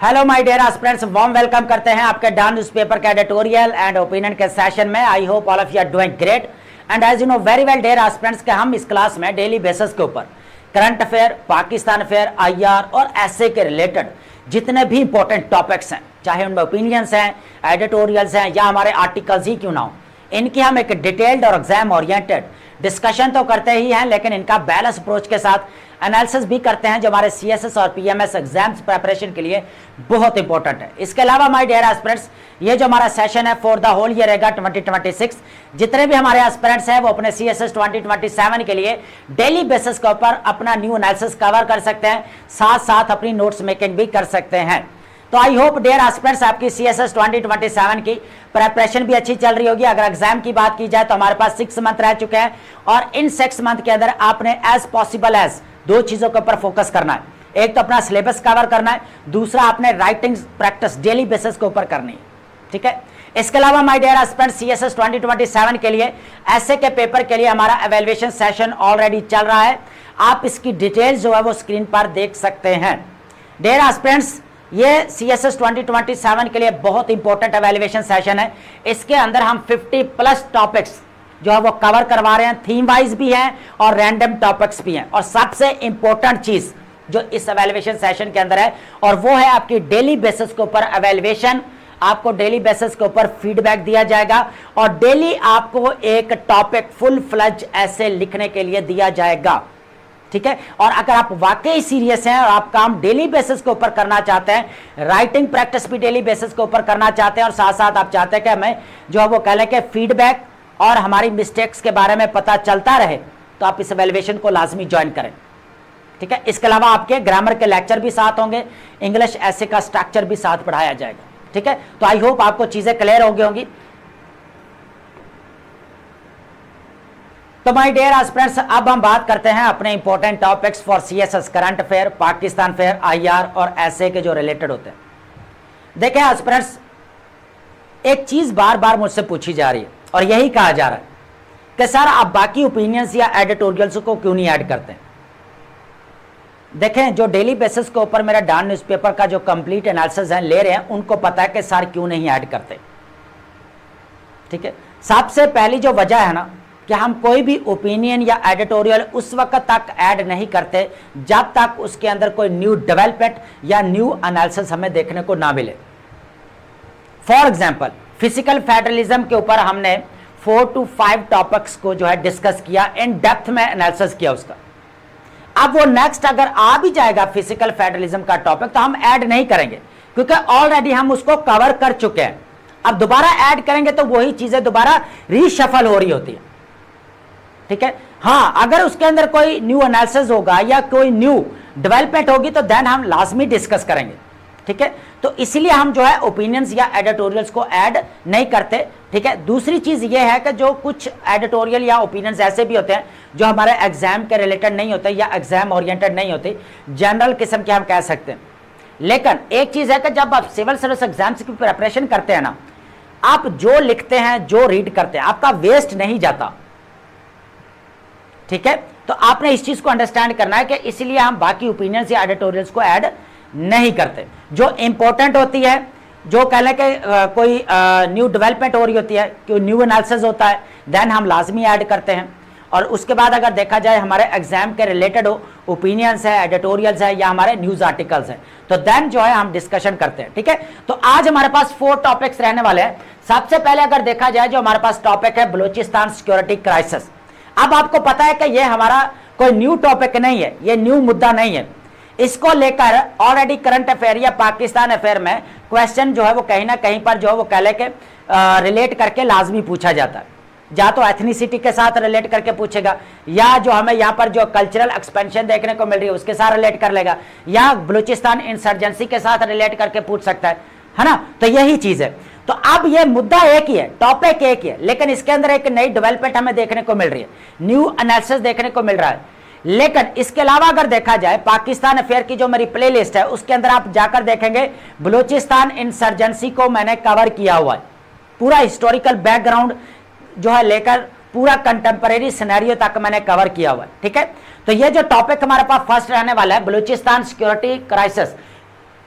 Hello my dear aspirants, warm welcome करते हैं आपके डॉन न्यूज़पेपर के एडिटोरियल एंड ओपिनियन के सेशन में। I hope all of you are doing great and as you know very well dear aspirants के हम इस class में डेली बेसिस के ऊपर current affair, Pakistan affair, IR और ऐसे के रिलेटेड जितने भी इंपॉर्टेंट टॉपिक्स हैं, चाहे उनमें ओपिनियंस हैं, एडिटोरियल्स हैं या हमारे आर्टिकल्स ही क्यों ना हो, इनकी हम एक डिटेल्ड और एग्जाम ओरिएंटेड डिस्कशन तो करते ही हैं, लेकिन इनका बैलेंस अप्रोच के साथ एनालिसिस भी करते हैं जो हमारे सीएसएस और पीएमएस एग्जाम्स प्रिपरेशन के लिए बहुत इंपॉर्टेंट है। इसके अलावा माय डियर एस्पिरेंट्स, ये जो हमारा सेशन है फॉर द होल ईयर रहेगा 2026। जितने भी हमारे एस्पिरेंट्स हैं वो अपने सीएसएस 2027 के लिए डेली बेसिस के ऊपर अपना न्यू एनालिसिस कवर कर सकते हैं, साथ साथ अपनी नोट्स मेकिंग भी कर सकते हैं। तो आई होप डियर एस्पिरेंट्स आपकी सीएसएस 2027 की प्रिपरेशन भी अच्छी चल रही होगी। अगर एग्जाम की बात की जाए तो हमारे पास 6 मंथ रह चुके हैं और इन 6 मंथ के अंदर आपने एज पॉसिबल एज दो चीजों के ऊपर फोकस करना है। एक तो अपना सिलेबस कवर करना है, दूसरा आपने राइटिंग प्रैक्टिस डेली बेसिस के ऊपर करनी है, ठीक है। इसके अलावा माय डियर एस्पिरेंट्स सीएसएस 2027 के लिए ऐसे के पेपर के लिए हमारा एवेल्युएशन सेशन ऑलरेडी चल रहा है। आप इसकी डिटेल्स जो है वो स्क्रीन पर देख सकते हैं। डियर एस्पिरेंट्स, ये सीएसएस 2027 के लिए बहुत इंपॉर्टेंट एवेल्युएशन सेशन है। इसके अंदर हम 50+ टॉपिक्स जो है वो कवर करवा रहे हैं, थीम वाइज भी हैं और रैंडम टॉपिक्स भी हैं। और सबसे इंपॉर्टेंट चीज जो इस एवेल्युएशन सेशन के अंदर है और वो है आपकी डेली बेसिस के ऊपर एवेल्युएशन। आपको डेली बेसिस के ऊपर फीडबैक दिया जाएगा और डेली आपको एक टॉपिक फुल फ्लज ऐसे लिखने के लिए दिया जाएगा, ठीक है। और अगर आप वाकई सीरियस हैं और आप काम डेली बेसिस के ऊपर करना चाहते हैं, राइटिंग प्रैक्टिस भी डेली बेसिस के ऊपर करना चाहते हैं और साथ साथ आप चाहते हैं कि हमें जो है वो कह लें कि फीडबैक और हमारी मिस्टेक्स के बारे में पता चलता रहे, तो आप इस एवेल्युएशन को लाजमी ज्वाइन करें, ठीक है। इसके अलावा आपके ग्रामर के लेक्चर भी साथ होंगे, इंग्लिश ऐसे का स्ट्रक्चर भी साथ पढ़ाया जाएगा, ठीक है। तो आई होप आपको चीजें क्लियर हो गई होंगी। तो माय डियर एस्पिरेंट्स, अब हम बात करते हैं अपने important topics for CSS, current affair, Pakistan affair, IR और ऐसे के जो रिलेटेड होते हैं। देखें एस्पिरेंट्स, एक चीज बार बार मुझसे पूछी जा रही है और यही कहा जा रहा है कि सर आप बाकी ओपिनियंस या एडिटोरियल्स को क्यों नहीं ऐड करते। देखें, जो डेली बेसिस के ऊपर मेरा डॉन न्यूज़पेपर का जो कंप्लीट एनालिसिस है ले रहे हैं, उनको पता है कि सर क्यों नहीं ऐड करते, ठीक है। सबसे पहली जो वजह है ना कि हम कोई भी ओपिनियन या एडिटोरियल उस वक्त तक ऐड नहीं करते जब तक उसके अंदर कोई न्यू डेवलपमेंट या न्यू एनालिसिस हमें देखने को ना मिले। फॉर एग्जाम्पल, फिजिकल फेडरलिज्म के ऊपर हमने 4 to 5 टॉपिक्स को जो है डिस्कस किया, इन डेप्थ में एनालिसिस किया उसका। अब वो नेक्स्ट अगर आ भी जाएगा फिजिकल फेडरलिज्म का टॉपिक तो हम ऐड नहीं करेंगे क्योंकि ऑलरेडी हम उसको कवर कर चुके हैं। अब दोबारा ऐड करेंगे तो वही चीजें दोबारा रीशफल हो रही होती है, ठीक है। हाँ, अगर उसके अंदर कोई न्यू एनालिसिस होगा या कोई न्यू डेवलपमेंट होगी तो देन हम लाजमी डिस्कस करेंगे, ठीक है। तो इसलिए हम जो है ओपिनियंस या एडिटोरियल्स को ऐड नहीं करते, ठीक है। दूसरी चीज ये है कि जो कुछ एडिटोरियल या ओपिनियंस ऐसे भी होते हैं जो हमारे एग्जाम के रिलेटेड नहीं होते या एग्जाम ओरिएंटेड नहीं होते, जनरल किस्म के हम कह सकते हैं। लेकिन एक चीज है कि जब आप सिविल सर्विस एग्जाम्स की प्रिपरेशन करते हैं ना, आप जो लिखते हैं, जो रीड करते हैं, आपका वेस्ट नहीं जाता, ठीक है। तो आपने इस चीज को अंडरस्टैंड करना है कि इसलिए हम बाकी ओपिनियंस या एडिटोरियल्स को ऐड नहीं करते। जो इंपॉर्टेंट होती है, जो कह लें कि कोई न्यू डेवलपमेंट हो रही होती है, कोई न्यू एनालिसिस होता है, देन हम लाजमी ऐड करते हैं। और उसके बाद अगर देखा जाए हमारे एग्जाम के रिलेटेड हो, ओपिनियंस है, एडिटोरियल्स है या हमारे न्यूज आर्टिकल्स हैं, तो देन जो है हम डिस्कशन करते हैं, ठीक है। तो आज हमारे पास 4 टॉपिक्स रहने वाले हैं। सबसे पहले अगर देखा जाए जो हमारे पास टॉपिक है बलूचिस्तान सिक्योरिटी क्राइसिस। अब आपको पता है कि ये हमारा कोई न्यू टॉपिक नहीं है, ये न्यू मुद्दा नहीं है। इसको लेकर ऑलरेडी करंट अफेयर या पाकिस्तान अफेयर में क्वेश्चन जो है वो कहीं ना कहीं पर जो है वो कह ले के रिलेट करके लाजमी पूछा जाता है। या तो एथनिसिटी के साथ रिलेट करके पूछेगा, या जो हमें यहाँ पर जो कल्चरल एक्सपेंशन देखने को मिल रही है उसके साथ रिलेट कर लेगा, या बलूचिस्तान इंसर्जेंसी के साथ रिलेट करके पूछ सकता है ना। तो यही चीज है। तो अब ये मुद्दा एक ही है, टॉपिक एक ही है, लेकिन इसके अंदर एक नई डेवलपमेंट हमें देखने को मिल रही है, न्यू एनालिसिस देखने को मिल रहा है। लेकिन इसके अलावा अगर देखा जाए पाकिस्तान अफेयर की जो मेरी प्लेलिस्ट है उसके अंदर आप जाकर देखेंगे बलूचिस्तान इंसर्जेंसी को मैंने कवर किया हुआ है, पूरा हिस्टोरिकल बैकग्राउंड जो है लेकर पूरा कंटेम्परेरी सिनेरियो तक मैंने कवर किया हुआ है, ठीक है। तो ये जो टॉपिक हमारे पास फर्स्ट रहने वाला है बलूचिस्तान सिक्योरिटी क्राइसिस,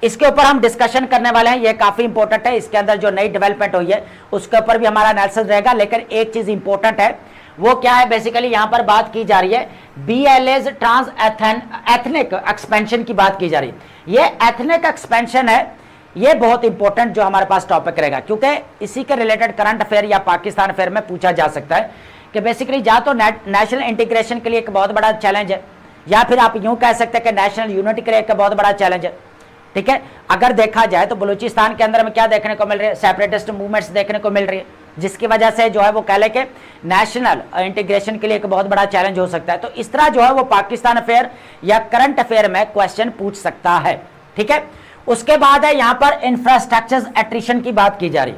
इसके ऊपर हम डिस्कशन करने वाले हैं, ये काफी इंपॉर्टेंट है। इसके अंदर जो नई डेवलपमेंट हुई है उसके ऊपर भी हमारा एनालिसिस रहेगा। लेकिन एक चीज इंपॉर्टेंट है, वो क्या है, बेसिकली यहां पर बात की जा रही है BLA's ट्रांस एथनिक एक्सपेंशन की बात की जा रही है। ये एथनिक एक्सपेंशन है, ये बहुत इंपॉर्टेंट जो हमारे पास टॉपिक रहेगा, क्योंकि इसी के रिलेटेड करंट अफेयर या पाकिस्तान अफेयर में पूछा जा सकता है कि बेसिकली या तो नेशनल इंटीग्रेशन के लिए एक बहुत बड़ा चैलेंज है, या फिर आप यूं कह सकते हैं कि नेशनल यूनिटी के लिए एक बहुत बड़ा चैलेंज है। ठीक है, अगर देखा जाए तो बलूचिस्तान के अंदर में क्या देखने को मिल रही है, सेपरेटिस्ट मूवमेंट्स देखने को मिल रही है, जिसकी वजह से जो है वो कह ले के नेशनल इंटीग्रेशन के लिए एक बहुत बड़ा चैलेंज हो सकता है। तो इस तरह जो है वो पाकिस्तान अफेयर या करंट अफेयर में क्वेश्चन पूछ सकता है। ठीक है, उसके बाद है यहां पर इंफ्रास्ट्रक्चर एट्रिशन की बात की जा रही।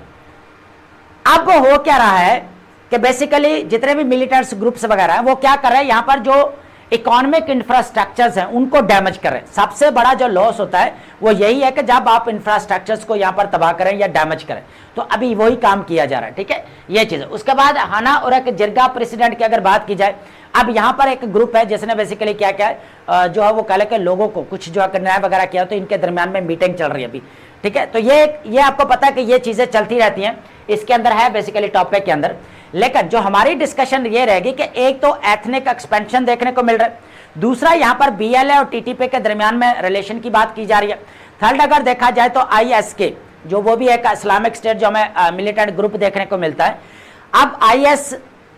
अब हो क्या रहा है कि बेसिकली जितने भी मिलिटेंट्स ग्रुप्स वगैरह हैं वो क्या कर रहे हैं, यहां पर जो इकोनॉमिक इंफ्रास्ट्रक्चर्स हैं उनको डैमेज कर रहे हैं। सबसे बड़ा जो लॉस होता है वो यही है कि जब आप इंफ्रास्ट्रक्चर्स को यहां पर तबाह करें या डैमेज करें, तो अभी वही काम किया जा रहा है। ठीक है, ये चीज है। उसके बाद हाना और एक जिरगा प्रेसिडेंट की अगर बात की जाए, अब यहां पर एक ग्रुप है जिसने बेसिकली क्या क्या जो है वो कह के लोगों को कुछ जो है न्याय वगैरह किया, तो इनके दरमियान में मीटिंग चल रही है अभी। ठीक है, तो ये आपको पता है कि ये चीजें चलती रहती हैं, इसके अंदर है बेसिकली टॉपिक के अंदर। लेकिन जो हमारी डिस्कशन ये रहेगी कि एक तो एथनिक एक्सपेंशन देखने को मिल रहा है, दूसरा यहां पर BLA और TTP के दरमियान में रिलेशन की बात की जा रही है। थर्ड अगर देखा जाए तो ISK जो वो भी एक इस्लामिक स्टेट जो हमें मिलिटेंट ग्रुप देखने को मिलता है। अब IS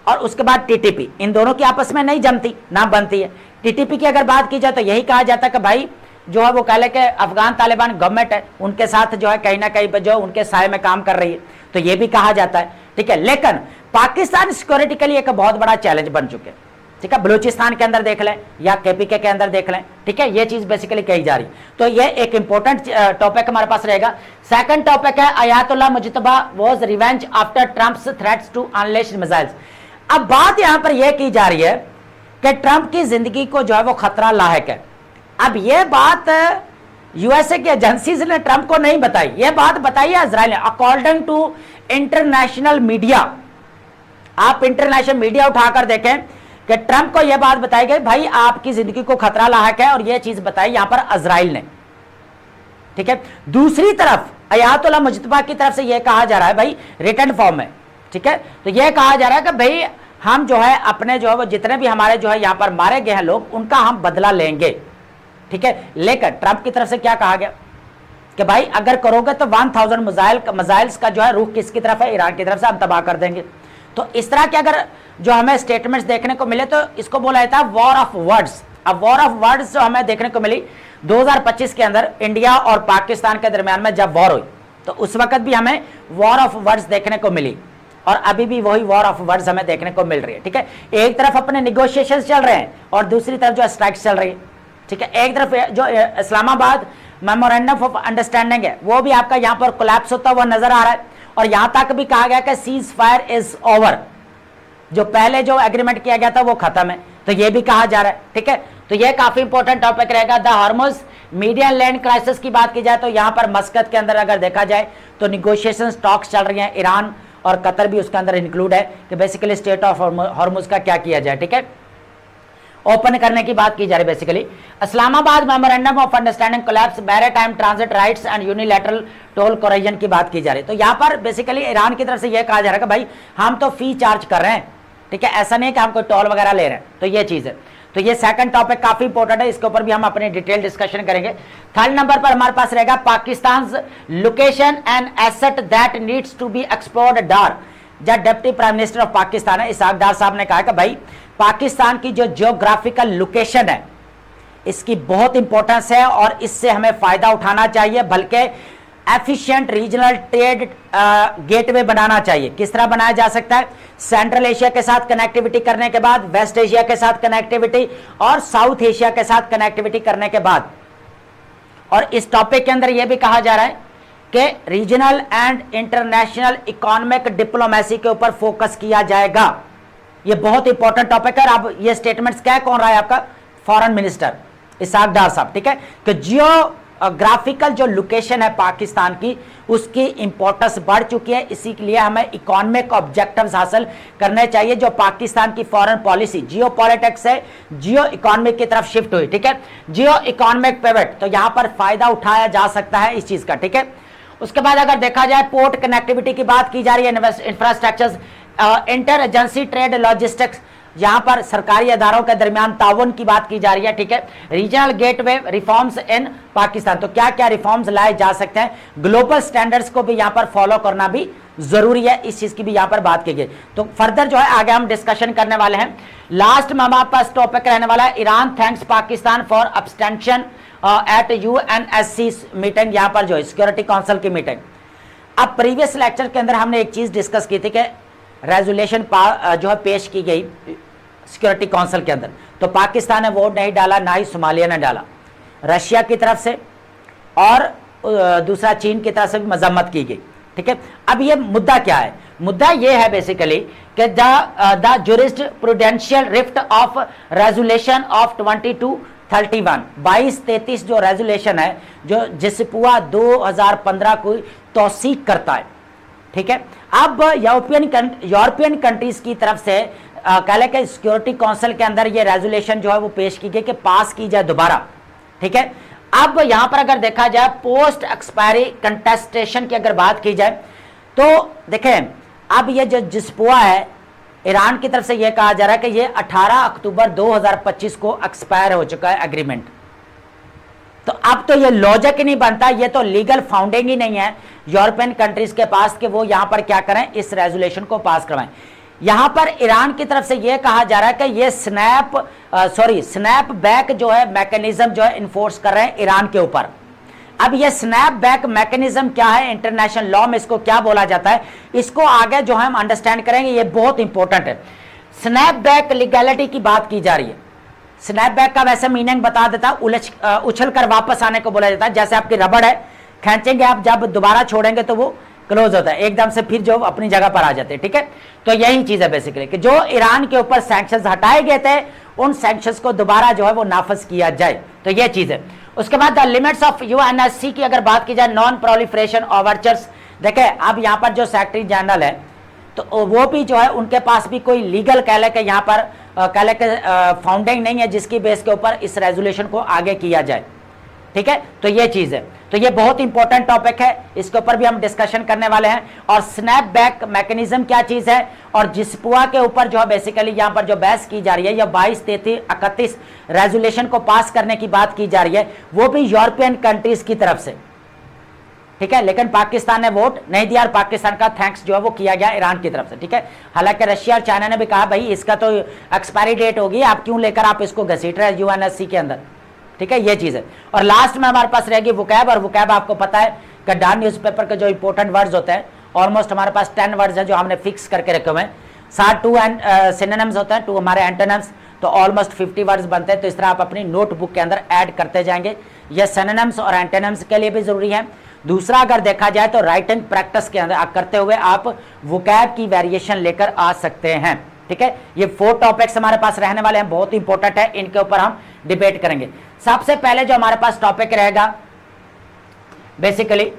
और उसके बाद TTP, इन दोनों की आपस में नहीं जमती ना बनती है। TTP की अगर बात की जाए तो यही कहा जाता है कि भाई जो है वो कह ले कि अफगान तालिबान गवर्नमेंट है, उनके साथ जो है कहीं ना कहीं जो उनके साय में काम कर रही है, तो ये भी कहा जाता है। ठीक है, लेकिन पाकिस्तान सिक्योरिटी के लिए एक बहुत बड़ा चैलेंज बन चुके हैं। ठीक है, बलूचिस्तान के अंदर देख लें या KPK के अंदर देख लें। ठीक है, ये चीज बेसिकली कही जा रही, तो ये एक इंपॉर्टेंट टॉपिक हमारे पास रहेगा। सेकंड टॉपिक है Ayatollah Mojtaba vows revenge after Trump's threats to unleash missiles. अब बात यहां पर यह की जा रही है कि ट्रंप की जिंदगी को जो है वो खतरा लायक है। अब यह बात USA की एजेंसीज ने ट्रंप को नहीं बताई, यह बात बताई है इजराइल ने। अकॉर्डिंग टू इंटरनेशनल मीडिया, आप इंटरनेशनल मीडिया उठाकर देखें कि ट्रंप को यह बात बताई गई भाई आपकी जिंदगी को खतरा लायक है, और यह चीज बताई यहां पर इजराइल ने। ठीक है, दूसरी तरफ अयातुल्लाह मुज्तबा की तरफ से यह कहा जा रहा है भाई रिटर्न फॉर्म में। ठीक है, तो यह कहा जा रहा है कि भाई हम जो है अपने जो है वो जितने भी हमारे जो है यहां पर मारे गए हैं लोग, उनका हम बदला लेंगे। ठीक है, लेकिन ट्रंप की तरफ से क्या कहा गया कि भाई अगर करोगे तो 1000 मिसाइल्स का जो है रुख किसकी तरफ है, ईरान की तरफ से हम तबाह कर देंगे। तो इस तरह के अगर जो हमें स्टेटमेंट्स देखने को मिले तो इसको बोला जाता है वॉर ऑफ वर्ड्स। अब वॉर ऑफ वर्ड्स जो हमें देखने को मिली 2025 के अंदर इंडिया और पाकिस्तान के दरमियान में जब वॉर हुई, तो उस वक्त भी हमें वॉर ऑफ वर्ड्स देखने को मिली, और अभी भी वही वॉर ऑफ वर्ड्स हमें देखने को मिल रही है। ठीक है, एक तरफ अपने निगोशिएशंस चल रहे हैं और दूसरी तरफ जो स्ट्राइक्स चल रही है। ठीक है, एक तरफ जो इस्लामाबाद मेमोरेंडम ऑफ अंडरस्टैंडिंग है वो भी आपका यहां पर कोलैप्स होता हुआ नजर आ रहा है, और यहां तक भी कहा गया कि सीज फायर इज ओवर, जो पहले जो एग्रीमेंट किया गया था वो खत्म है, तो ये भी कहा जा रहा है। ठीक है, तो ये काफी इंपॉर्टेंट टॉपिक रहेगा। The Hormuz medium land crisis की बात की जाए तो यहां पर मस्कत के अंदर अगर देखा जाए तो निगोशिएशन टॉक्स चल रही हैं, ईरान और कतर भी उसके अंदर इंक्लूड है कि बेसिकली स्टेट ऑफ हॉर्मुज का क्या किया जाए। ठीक है, ओपन करने की बात की जा रही है। Basically Islamabad memorandum of understanding collapse maritime transit rights and unilateral toll corrosion की बात की जा रही है। तो यहां पर बेसिकली ईरान की तरफ से यह कहा जा रहा है कि भाई हम तो फी चार्ज कर रहे हैं। ठीक है, ऐसा नहीं कि हम कोई टोल वगैरह ले रहे हैं, तो ये चीज है। तो ये सेकंड टॉपिक काफी इंपॉर्टेंट है, इसके ऊपर भी हम अपने डिटेल डिस्कशन करेंगे। थर्ड नंबर पर हमारे पास रहेगा Pakistan location and asset that needs to be explored Dar. जब deputy prime minister of Pakistan है इसाक डार साहब ने कहा कि भाई पाकिस्तान की जो जियोग्राफिकल लोकेशन है इसकी बहुत इंपॉर्टेंस है और इससे हमें फायदा उठाना चाहिए, बल्कि एफिशिएंट रीजनल ट्रेड गेटवे बनाना चाहिए। किस तरह बनाया जा सकता है? सेंट्रल एशिया के साथ कनेक्टिविटी करने के बाद, वेस्ट एशिया के साथ कनेक्टिविटी और साउथ एशिया के साथ कनेक्टिविटी करने के बाद। और इस टॉपिक के अंदर यह भी कहा जा रहा है कि regional and international economic diplomacy के ऊपर फोकस किया जाएगा। यह बहुत इंपॉर्टेंट टॉपिक है। अब ये स्टेटमेंट्स क्या कौन रहा है? आपका फॉरेन मिनिस्टर इसाक डार साहब। ठीक है, कि जियो ग्राफिकल जो लोकेशन है पाकिस्तान की, उसकी इंपॉर्टेंस बढ़ चुकी है। इसी के लिए हमें इकोनॉमिक ऑब्जेक्टिव्स हासिल करने चाहिए। जो पाकिस्तान की फॉरेन पॉलिसी जियो पॉलिटिक्स से जियो इकोनॉमिक की तरफ शिफ्ट हुई, ठीक है, जियो इकोनॉमिक पिवट, तो यहां पर फायदा उठाया जा सकता है इस चीज का, ठीक है। उसके बाद अगर देखा जाए पोर्ट कनेक्टिविटी की बात की जा रही है, infrastructure, inter agency trade logistics, यहां पर सरकारी अदारों के दरमियान ताउन की बात की जा रही है, ठीक है। Regional gateway reforms in Pakistan, तो क्या क्या रिफॉर्म्स लाए जा सकते हैं, ग्लोबल स्टैंडर्ड्स को भी यहां पर फॉलो करना भी जरूरी है, इस चीज की भी यहां पर बात की गई। तो फर्दर जो है आगे हम डिस्कशन करने वाले हैं। लास्ट में हमारे पास टॉपिक रहने वाला है Iran thanks Pakistan for abstention at UNSC meeting, यहां पर जो है सिक्योरिटी काउंसिल की मीटिंग। अब प्रीवियस लेक्चर के अंदर हमने एक चीज डिस्कस की थी कि रेजोल्यूशन जो है पेश की गई सिक्योरिटी काउंसिल के अंदर, तो पाकिस्तान ने वोट नहीं डाला, ना ही सोमालिया ने डाला, रशिया की तरफ से और दूसरा चीन की तरफ से भी मजम्मत की गई, ठीक है। अब ये मुद्दा क्या है, मुद्दा ये है बेसिकली कि the jurisprudential rift of resolution of 2231 2233 जो रेजोल्यूशन है, जो जिसपुआ 2015 को तौसीक करता है, ठीक है। अब यूरोपियन कंट्रीज की तरफ से कह लें कि सिक्योरिटी काउंसिल के अंदर ये रेजोल्यूशन जो है वो पेश की गई कि पास की जाए दोबारा, ठीक है। अब यहां पर अगर देखा जाए पोस्ट एक्सपायरी कंटेस्टेशन की अगर बात की जाए, तो देखें अब ये जो जिसपुआ है ईरान की तरफ से ये कहा जा रहा है कि ये 18 अक्टूबर 2025 को एक्सपायर हो चुका है एग्रीमेंट। तो अब तो ये लॉजिक ही नहीं बनता, ये तो लीगल फाउंडिंग ही नहीं है यूरोपियन कंट्रीज के पास कि वो यहां पर क्या करें, इस रेजोल्यूशन को पास करवाएं। यहां पर ईरान की तरफ से यह कहा जा रहा है कि ये स्नैप बैक जो है मैकेनिज्म जो है इन्फोर्स कर रहे हैं ईरान के ऊपर। अब ये स्नैप बैक मैकेनिज्म क्या है, इंटरनेशनल लॉ में इसको क्या बोला जाता है, इसको आगे जो है हम अंडरस्टैंड करेंगे, ये बहुत इंपॉर्टेंट है। स्नैप बैक लीगैलिटी की बात की जा रही है। स्नैप बैक का वैसे मीनिंग बता देता, उछल कर वापस आने को बोला जाता है। जैसे आपकी रबड़ है, खींचेंगे आप, जब दोबारा छोड़ेंगे तो वो क्लोज होता है, एकदम से फिर जो अपनी जगह पर आ जाते हैं, ठीक है। तो यही चीज है बेसिकली कि जो ईरान के ऊपर सैंक्शंस हटाए गए थे, उन सैंक्शंस को दोबारा जो है वो नाफज किया जाए, तो ये चीज है। उसके बाद द लिमिट्स ऑफ यूएनएससी की अगर बात की जाए, नॉन प्रोलिफरेशन ओवरचर्स, देखे अब यहाँ पर जो सेक्रेटरी जनरल है, तो वो भी जो है उनके पास भी कोई लीगल कह ले के यहाँ पर कह ले के फाउंडिंग नहीं है जिसकी बेस के ऊपर इस रेजोल्यूशन को आगे किया जाए, ठीक है। तो ये चीज है, तो ये बहुत इंपॉर्टेंट टॉपिक है, इसके ऊपर भी हम डिस्कशन करने वाले हैं। और स्नैप बैक मैकेनिज्म क्या चीज है, और जिसपुआ के ऊपर जो है बेसिकली यहां पर जो बहस की जा रही है, या 22, 33, 31 रेजोल्यूशन को पास करने की बात की जा रही है, वो भी यूरोपियन कंट्रीज की तरफ से, ठीक है। लेकिन पाकिस्तान ने वोट नहीं दिया और पाकिस्तान का थैंक्स जो है वो किया गया ईरान की तरफ से, ठीक है। हालांकि रशिया और चाइना ने भी कहा भाई इसका तो एक्सपायरी डेट होगी, आप क्यों लेकर आप इसको घसीट रहे हैं यूएनएससी के अंदर, ठीक है, ये चीज है। और लास्ट में हमारे पास रहेगी वोकैब, और वोकैब आपको पता है कि डॉन न्यूज़पेपर के जो इंपॉर्टेंट वर्ड्स होते हैं, ऑलमोस्ट हमारे पास 10 वर्ड्स हैं जो हमने फिक्स करके रखे हुए हैं। 7 2 सिनोनिम्स होते हैं, 2 हमारे एंटोनिम्स, तो ऑलमोस्ट 50 वर्ड्स बनते हैं। तो इस तरह आप अपनी नोटबुक के अंदर ऐड करते जाएंगे, ये सिनोनिम्स और एंटोनिम्स के लिए भी जरूरी है। दूसरा अगर देखा जाए तो राइटिंग प्रैक्टिस के अंदर करते हुए आप वोकैब की वेरिएशन लेकर आ सकते हैं, ठीक है। ये 4 टॉपिक्स हमारे पास रहने वाले हैं, बहुत इंपॉर्टेंट है, इनके ऊपर हम डिबेट करेंगे। सबसे पहले जो हमारे पास टॉपिक रहेगा basically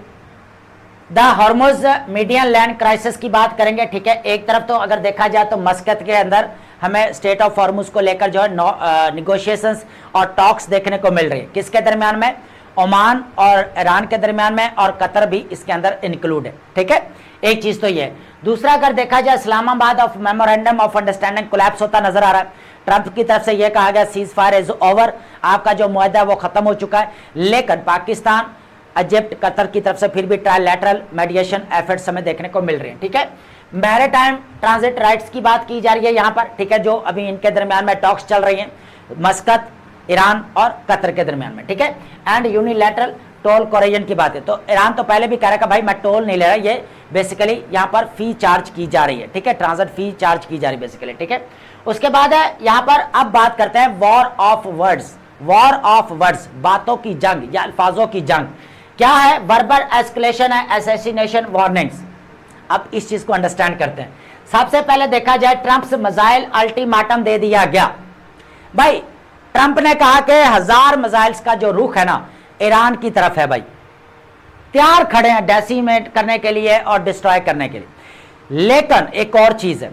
the Hormuz median land crisis की बात करेंगे, ठीक है। एक तरफ तो अगर देखा जाए तो मस्कत के अंदर हमें स्टेट ऑफ हॉर्मुज को लेकर जो है निगोशिएशंस और टॉक्स देखने को मिल रही है, किसके दरमियान में, ओमान और ईरान के दरमियान में, और कतर भी इसके अंदर इंक्लूड है, ठीक है। एक चीज तो ये। दूसरा अगर देखा जाए Islamabad of memorandum of understanding collapse होता नजर आ रहा है। ट्रंप की तरफ से यह कहा गया सीज फायर इज ओवर, आपका जो मुआहदा है वो खत्म हो चुका है। लेकिन पाकिस्तान, इजिप्ट, कतर की तरफ से फिर भी ट्रायलैटरल मेडिएशन एफर्ट्स हमें देखने को मिल रहे हैं, ठीक है। मैरीटाइम ट्रांजिट राइट्स की बात की जा रही है यहाँ पर, ठीक है, जो अभी इनके दरमियान में टॉक्स चल रही हैं, मस्कत, ईरान और कतर के दरमियान में, ठीक है। एंड यूनिलैटरल टोल कोरिजन की बात है, तो ईरान तो पहले भी कह रहा है भाई मैं टोल नहीं ले रहा, ये बेसिकली यहाँ पर फी चार्ज की जा रही है, ठीक है, ट्रांजिट फी चार्ज की जा रही है बेसिकली, ठीक है। उसके बाद है यहाँ पर अब बात करते हैं war of words. War of words, बातों की जंग या अल्फाजों की जंग क्या है, वर्बल एस्केलेशन है, असैसिनेशन, वार्निंग्स। अब इस चीज को अंडरस्टैंड करते हैं। सबसे पहले देखा जाए ट्रंप मिसाइल अल्टीमेटम दे दिया गया। भाई ट्रंप ने कहा कि 1000 मिसाइल्स का जो रुख है ना, ईरान की तरफ है भाई, तैयार खड़े हैं डेसिमेट करने के लिए और डिस्ट्रॉय करने के लिए। लेकिन एक और चीज है,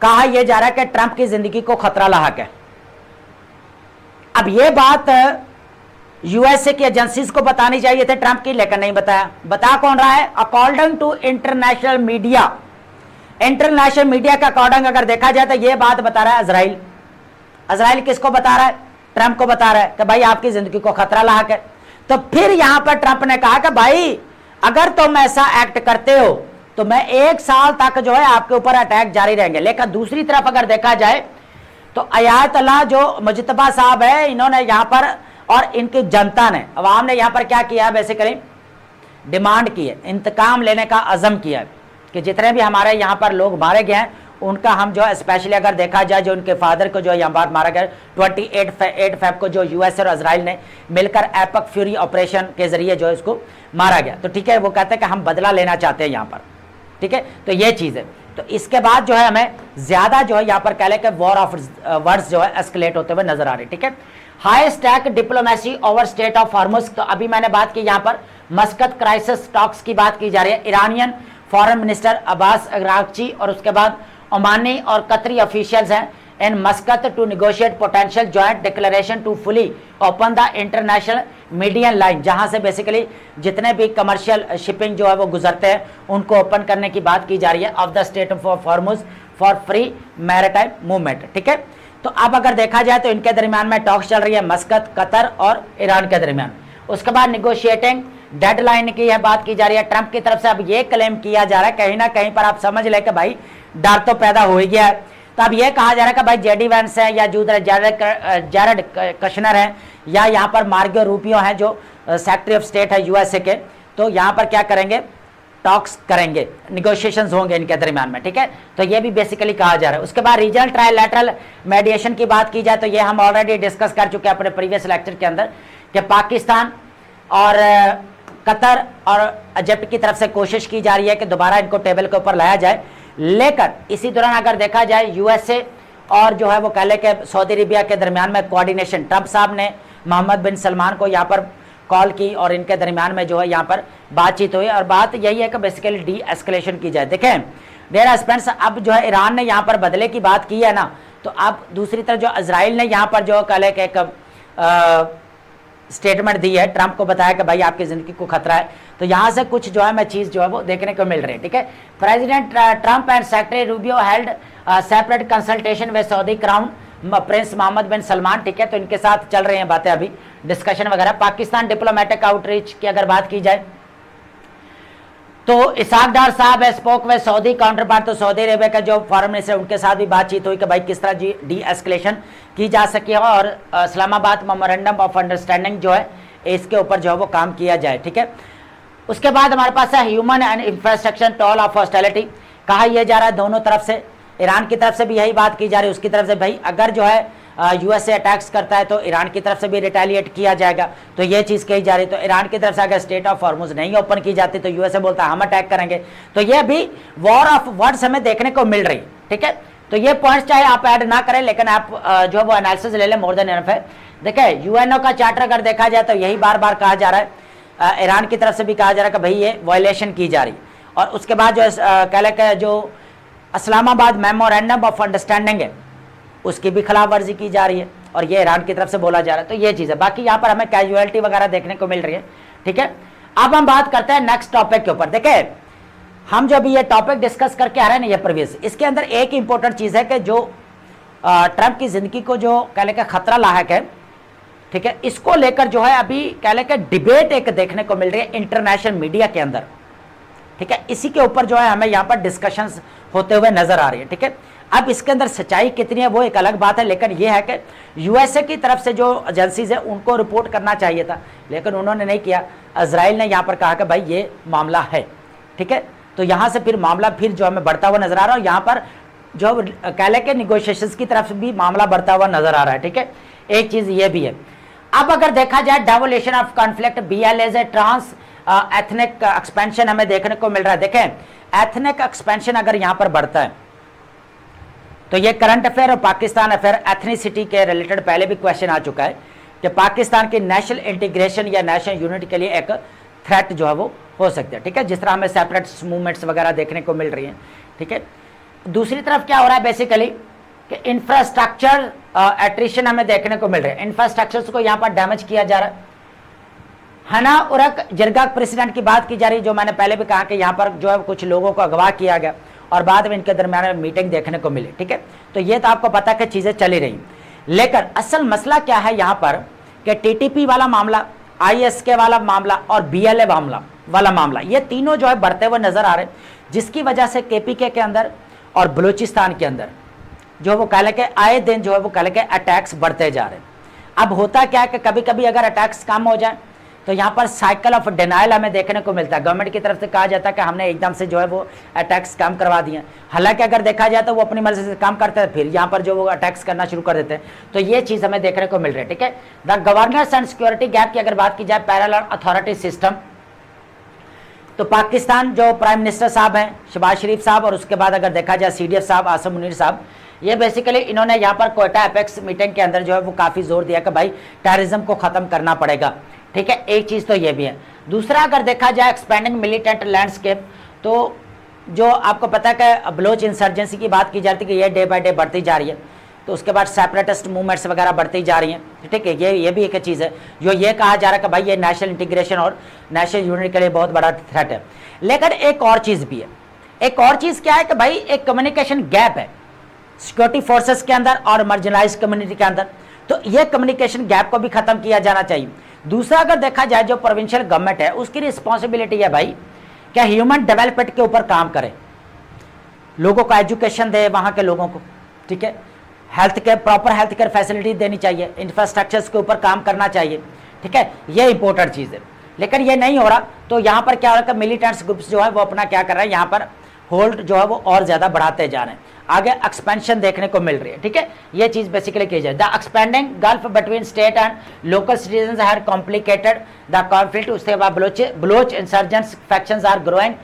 कहा यह जा रहा है कि ट्रंप की जिंदगी को खतरा लायक है। अब यह बात यूएसए की एजेंसीज को बतानी चाहिए थे ट्रंप की, लेकिन नहीं बताया। बता कौन रहा है? According to international media, international media के अकॉर्डिंग अगर देखा जाए तो यह बात बता रहा है इजराइल। इजराइल किसको बता रहा है? ट्रंप को बता रहा है कि भाई आपकी जिंदगी को खतरा लायक है। तो फिर यहां पर ट्रंप ने कहा कि भाई अगर तुम ऐसा एक्ट करते हो तो मैं 1 साल तक जो है आपके ऊपर अटैक जारी रहेंगे। लेकिन दूसरी तरफ अगर देखा जाए तो अयातल्लाह जो मुजतबा साहब है, इन्होंने यहां पर और इनकी जनता ने, अवाम ने यहां पर क्या किया है, बेसिकली डिमांड की है, इंतकाम लेने का अज़म किया है कि जितने भी हमारे यहां पर लोग मारे गए हैं उनका हम जो है, स्पेशली अगर देखा जाए जो उनके फादर को जो यहाँ पर मारा गया 28 फेब को जो यूएस और इजराइल ने मिलकर एपक फ्यूरी ऑपरेशन के जरिए जो है इसको मारा गया। तो ठीक है, वो कहते हैं कि हम बदला लेना चाहते हैं यहाँ पर, ठीक है। तो ये चीज़ है। तो इसके बाद जो है हमें ज़्यादा जो है यहाँ पर कह लें कि वॉर ऑफ वर्ड्स जो है एस्केलेट होते हुए नजर आ रही है, ठीक है। High stack diplomacy over state of Hormuz, तो अभी मैंने बात की यहाँ पर मस्कत क्राइसिस टॉक्स की बात की जा रही है। Iranian foreign minister Abbas Araghchi और उसके बाद ओमानी और कतरी ऑफिशियल्स हैं in Muscat to negotiate potential joint declaration to fully open the international median line, जहां से बेसिकली जितने भी कमर्शियल शिपिंग जो है वो गुजरते हैं उनको ओपन करने की बात की जा रही है of the state of Hormuz for free maritime movement, ठीक है। तो अब अगर देखा जाए तो इनके दरमियान में टॉक्स चल रही है मस्कत, कतर और ईरान के दरमियान। उसके बाद निगोशिएटिंग डेडलाइन की यह बात की जा रही है ट्रंप की तरफ से। अब यह क्लेम किया जा रहा है कहीं ना कहीं पर, आप समझ लें कि भाई डर तो पैदा हो ही गया है। तो अब यह कहा जा रहा है कि भाई जेडी वैंस है या जैरेड कशनर है या यहाँ पर मार्गो रूबियो हैं जो सेक्रेटरी ऑफ स्टेट है यूएसए के, तो यहाँ पर क्या करेंगे, टॉक्स करेंगे, निगोशिएशंस होंगे इनके दरमियान में, ठीक है। तो ये भी बेसिकली कहा जा रहा है। उसके बाद रीजनल ट्रायलैटरल मेडिएशन की बात की जाए तो ये हम ऑलरेडी डिस्कस कर चुके हैं अपने प्रीवियस लेक्चर के अंदर कि पाकिस्तान और कतर और इजिप्ट की तरफ से कोशिश की जा रही है कि दोबारा इनको टेबल के ऊपर लाया जाए। लेकिन इसी दौरान अगर देखा जाए यूएसए और जो है वो कह लें कि सऊदी अरेबिया के दरमियान में कोऑर्डिनेशन, ट्रंप साहब ने मोहम्मद बिन सलमान को यहाँ पर कॉल की और इनके दरमियान में जो है यहाँ पर बातचीत हुई और बात यही है कि बेसिकली डी एस्केलेशन की जाए। देखें डेयर एस्पेरेंट्स, अब जो है ईरान ने यहाँ पर बदले की बात की है ना, तो अब दूसरी तरफ जो इजराइल ने यहाँ पर जो कह लें कि एक स्टेटमेंट दी है, ट्रंप को बताया कि भाई आपकी जिंदगी को खतरा है। तो यहाँ से कुछ जो है मैं चीज़ जो है वो देखने को मिल रही है, ठीक है। President Trump and secretary Rubio held separate consultation with Saudi crown prince Mohammed bin Salman, ठीक है। तो इनके साथ चल रही हैं बातें अभी, डिस्कशन वगैरह। पाकिस्तान डिप्लोमेटिक आउटरीच की अगर बात की जाए तो इसाक डार साहब स्पोक वे सऊदी काउंटर पार्ट, तो सऊदी अरेबिया का जो फॉरेन मिनिस्टर उनके साथ भी बातचीत हुई कि भाई किस तरह डी एस्केलेशन की जा सके और इस्लामाबाद मेमोरेंडम ऑफ अंडरस्टैंडिंग जो है इसके ऊपर जो है वो काम किया जाए, ठीक है। उसके बाद हमारे पास है human and infrastructure toll of hostility. कहा यह जा रहा है दोनों तरफ से, ईरान की तरफ से भी यही बात की जा रही है, उसकी तरफ से भाई अगर जो है यूएसए अटैक्स करता है तो ईरान की तरफ से भी रिटेलिएट किया जाएगा। तो ये चीज़ कही जा रही है। तो ईरान की तरफ से अगर स्टेट ऑफ हॉर्मुज़ नहीं ओपन की जाती तो यूएसए बोलता है हम अटैक करेंगे। तो ये भी वॉर ऑफ वर्ड्स हमें देखने को मिल रही, ठीक है। तो ये पॉइंट्स चाहे आप ऐड ना करें लेकिन आप जो वो एनालिसिस ले लें, मोर देन इनफ है। देखिए यूएनओ का चार्टर अगर देखा जाए तो यही बार बार कहा जा रहा है, ईरान की तरफ से भी कहा जा रहा है कि भाई ये वायलेशन की जा रही। और उसके बाद जो कह लें कि जो इस्लामाबाद मेमोरेंडम ऑफ अंडरस्टैंडिंग है उसकी भी खिलाफ वर्जी की जा रही है और ये ईरान की तरफ से बोला जा रहा है। तो ये चीज़ है। बाकी यहाँ पर हमें कैजुअलिटी वगैरह देखने को मिल रही है, ठीक है। अब हम बात करते हैं नेक्स्ट टॉपिक के ऊपर। देखिए हम जो अभी ये टॉपिक डिस्कस करके आ रहे हैं ना ये प्रीवियस, इसके अंदर एक इंपॉर्टेंट चीज़ है कि जो ट्रंप की ज़िंदगी को जो कह लें कि खतरा लायक है, ठीक है, इसको लेकर जो है अभी कह लें कि डिबेट एक देखने को मिल रही है इंटरनेशनल मीडिया के अंदर, ठीक है। इसी के ऊपर जो है हमें यहाँ पर डिस्कशंस होते हुए नजर आ रही है, ठीक है। अब इसके अंदर सच्चाई कितनी है वो एक अलग बात है, लेकिन ये है कि यूएसए की तरफ से जो एजेंसीज है उनको रिपोर्ट करना चाहिए था लेकिन उन्होंने नहीं किया। इजराइल ने यहाँ पर कहा कि भाई ये मामला है, ठीक है। तो यहाँ से फिर मामला फिर जो हमें बढ़ता हुआ नजर आ रहा है और यहाँ पर जो कह लें कि निगोशिएशंस की तरफ से भी मामला बढ़ता हुआ नजर आ रहा है, ठीक है। एक चीज़ ये भी है। अब अगर देखा जाए devolution of conflict BLA trans ethnic expansion हमें देखने को मिल रहा है। देखें एथनिक एक्सपेंशन अगर यहाँ पर बढ़ता है तो ये करंट अफेयर और पाकिस्तान अफेयर एथनिसिटी के रिलेटेड पहले भी क्वेश्चन आ चुका है कि पाकिस्तान की नेशनल इंटीग्रेशन या नेशनल यूनिटी के लिए एक थ्रेट जो है वो हो सकता है, ठीक है, जिस तरह हमें सेपरेट मूवमेंट्स वगैरह देखने को मिल रही हैं, ठीक है। दूसरी तरफ क्या हो रहा है बेसिकली कि इंफ्रास्ट्रक्चर एट्रिशन हमें देखने को मिल रहा है, इंफ्रास्ट्रक्चर्स को यहाँ पर डैमेज किया जा रहा है। हना उरक जिरगा प्रेसिडेंट की बात की जा रही है, जो मैंने पहले भी कहा कि यहाँ पर जो है कुछ लोगों को अगवा किया गया और बाद में इनके दरमियान में मीटिंग देखने को मिली, ठीक है। तो ये तो आपको पता कि चीज़ें चली रही, लेकिन असल मसला क्या है यहाँ पर कि टीटीपी वाला मामला, आईएसके वाला मामला और बीएलए वाला मामला, ये तीनों जो है बढ़ते हुए नजर आ रहे हैं, जिसकी वजह से केपीके के अंदर और बलूचिस्तान के अंदर जो वो कह के आए दिन जो है वो कह के अटैक्स बढ़ते जा रहे हैं। अब होता क्या है कि कभी कभी अगर अटैक्स कम हो जाए तो यहाँ पर साइकिल ऑफ डिनाइल हमें देखने को मिलता है। गवर्नमेंट की तरफ से कहा जाता है कि हमने एकदम से जो है वो अटैक्स कम करवा दिए, हालांकि अगर देखा जाए तो वो अपनी मर्जी से काम करते हैं, फिर यहाँ पर जो वो अटैक्स करना शुरू कर देते हैं। तो ये चीज़ हमें देखने को मिल रही है, ठीक है। The governance and security gap की अगर बात की जाए, पैरेलल अथॉरिटी सिस्टम, तो पाकिस्तान जो प्राइम मिनिस्टर साहब हैं शहबाज शरीफ साहब, और उसके बाद अगर देखा जाए CDF साहब आसिम मुनीर साहब, ये बेसिकली इन्होंने यहाँ पर क्वेटा अपेक्स मीटिंग के अंदर जो है वो काफ़ी जोर दिया कि भाई टेररिज्म को ख़त्म करना पड़ेगा, ठीक है। एक चीज़ तो ये भी है। दूसरा अगर देखा जाए एक्सपेंडिंग मिलिटेंट लैंडस्केप, तो जो आपको पता है कि बलोच इंसर्जेंसी की बात की जाती है कि ये डे बाय डे बढ़ती जा रही है, तो उसके बाद सेपरेटिस्ट मूवमेंट्स वगैरह बढ़ती जा रही हैं, ठीक है। ये भी एक चीज़ है जो ये कहा जा रहा है कि भाई ये नेशनल इंटीग्रेशन और नेशनल यूनिटी के लिए बहुत बड़ा थ्रेट है। लेकिन एक और चीज़ भी है, एक और चीज़ क्या है कि भाई एक कम्युनिकेशन गैप है सिक्योरिटी फोर्सेस के अंदर और मार्जिनलाइज्ड कम्युनिटी के अंदर, तो ये कम्युनिकेशन गैप को भी खत्म किया जाना चाहिए। दूसरा अगर देखा जाए जो प्रोविंशियल गवर्नमेंट है उसकी रिस्पॉन्सिबिलिटी है भाई क्या ह्यूमन डेवलपमेंट के ऊपर काम करे, लोगों को एजुकेशन दे वहाँ के लोगों को, ठीक है, health care proper health care facility देनी चाहिए, इंफ्रास्ट्रक्चर्स के ऊपर काम करना चाहिए, ठीक है, ये इंपॉर्टेंट चीज़ है। लेकिन ये नहीं हो रहा, तो यहाँ पर क्या हो रहा है कि मिलिटेंट्स ग्रुप्स जो है वो अपना क्या कर रहे हैं, यहाँ पर होल्ड जो है वो और ज़्यादा बढ़ाते जा रहे हैं, आगे एक्सपेंशन देखने को मिल रही है, ठीक है। ये चीज़ बेसिकली की जाए, the expanding gulf between state and local citizen had complicated the conflict, उसके बाद Baloch insurgents factions are growing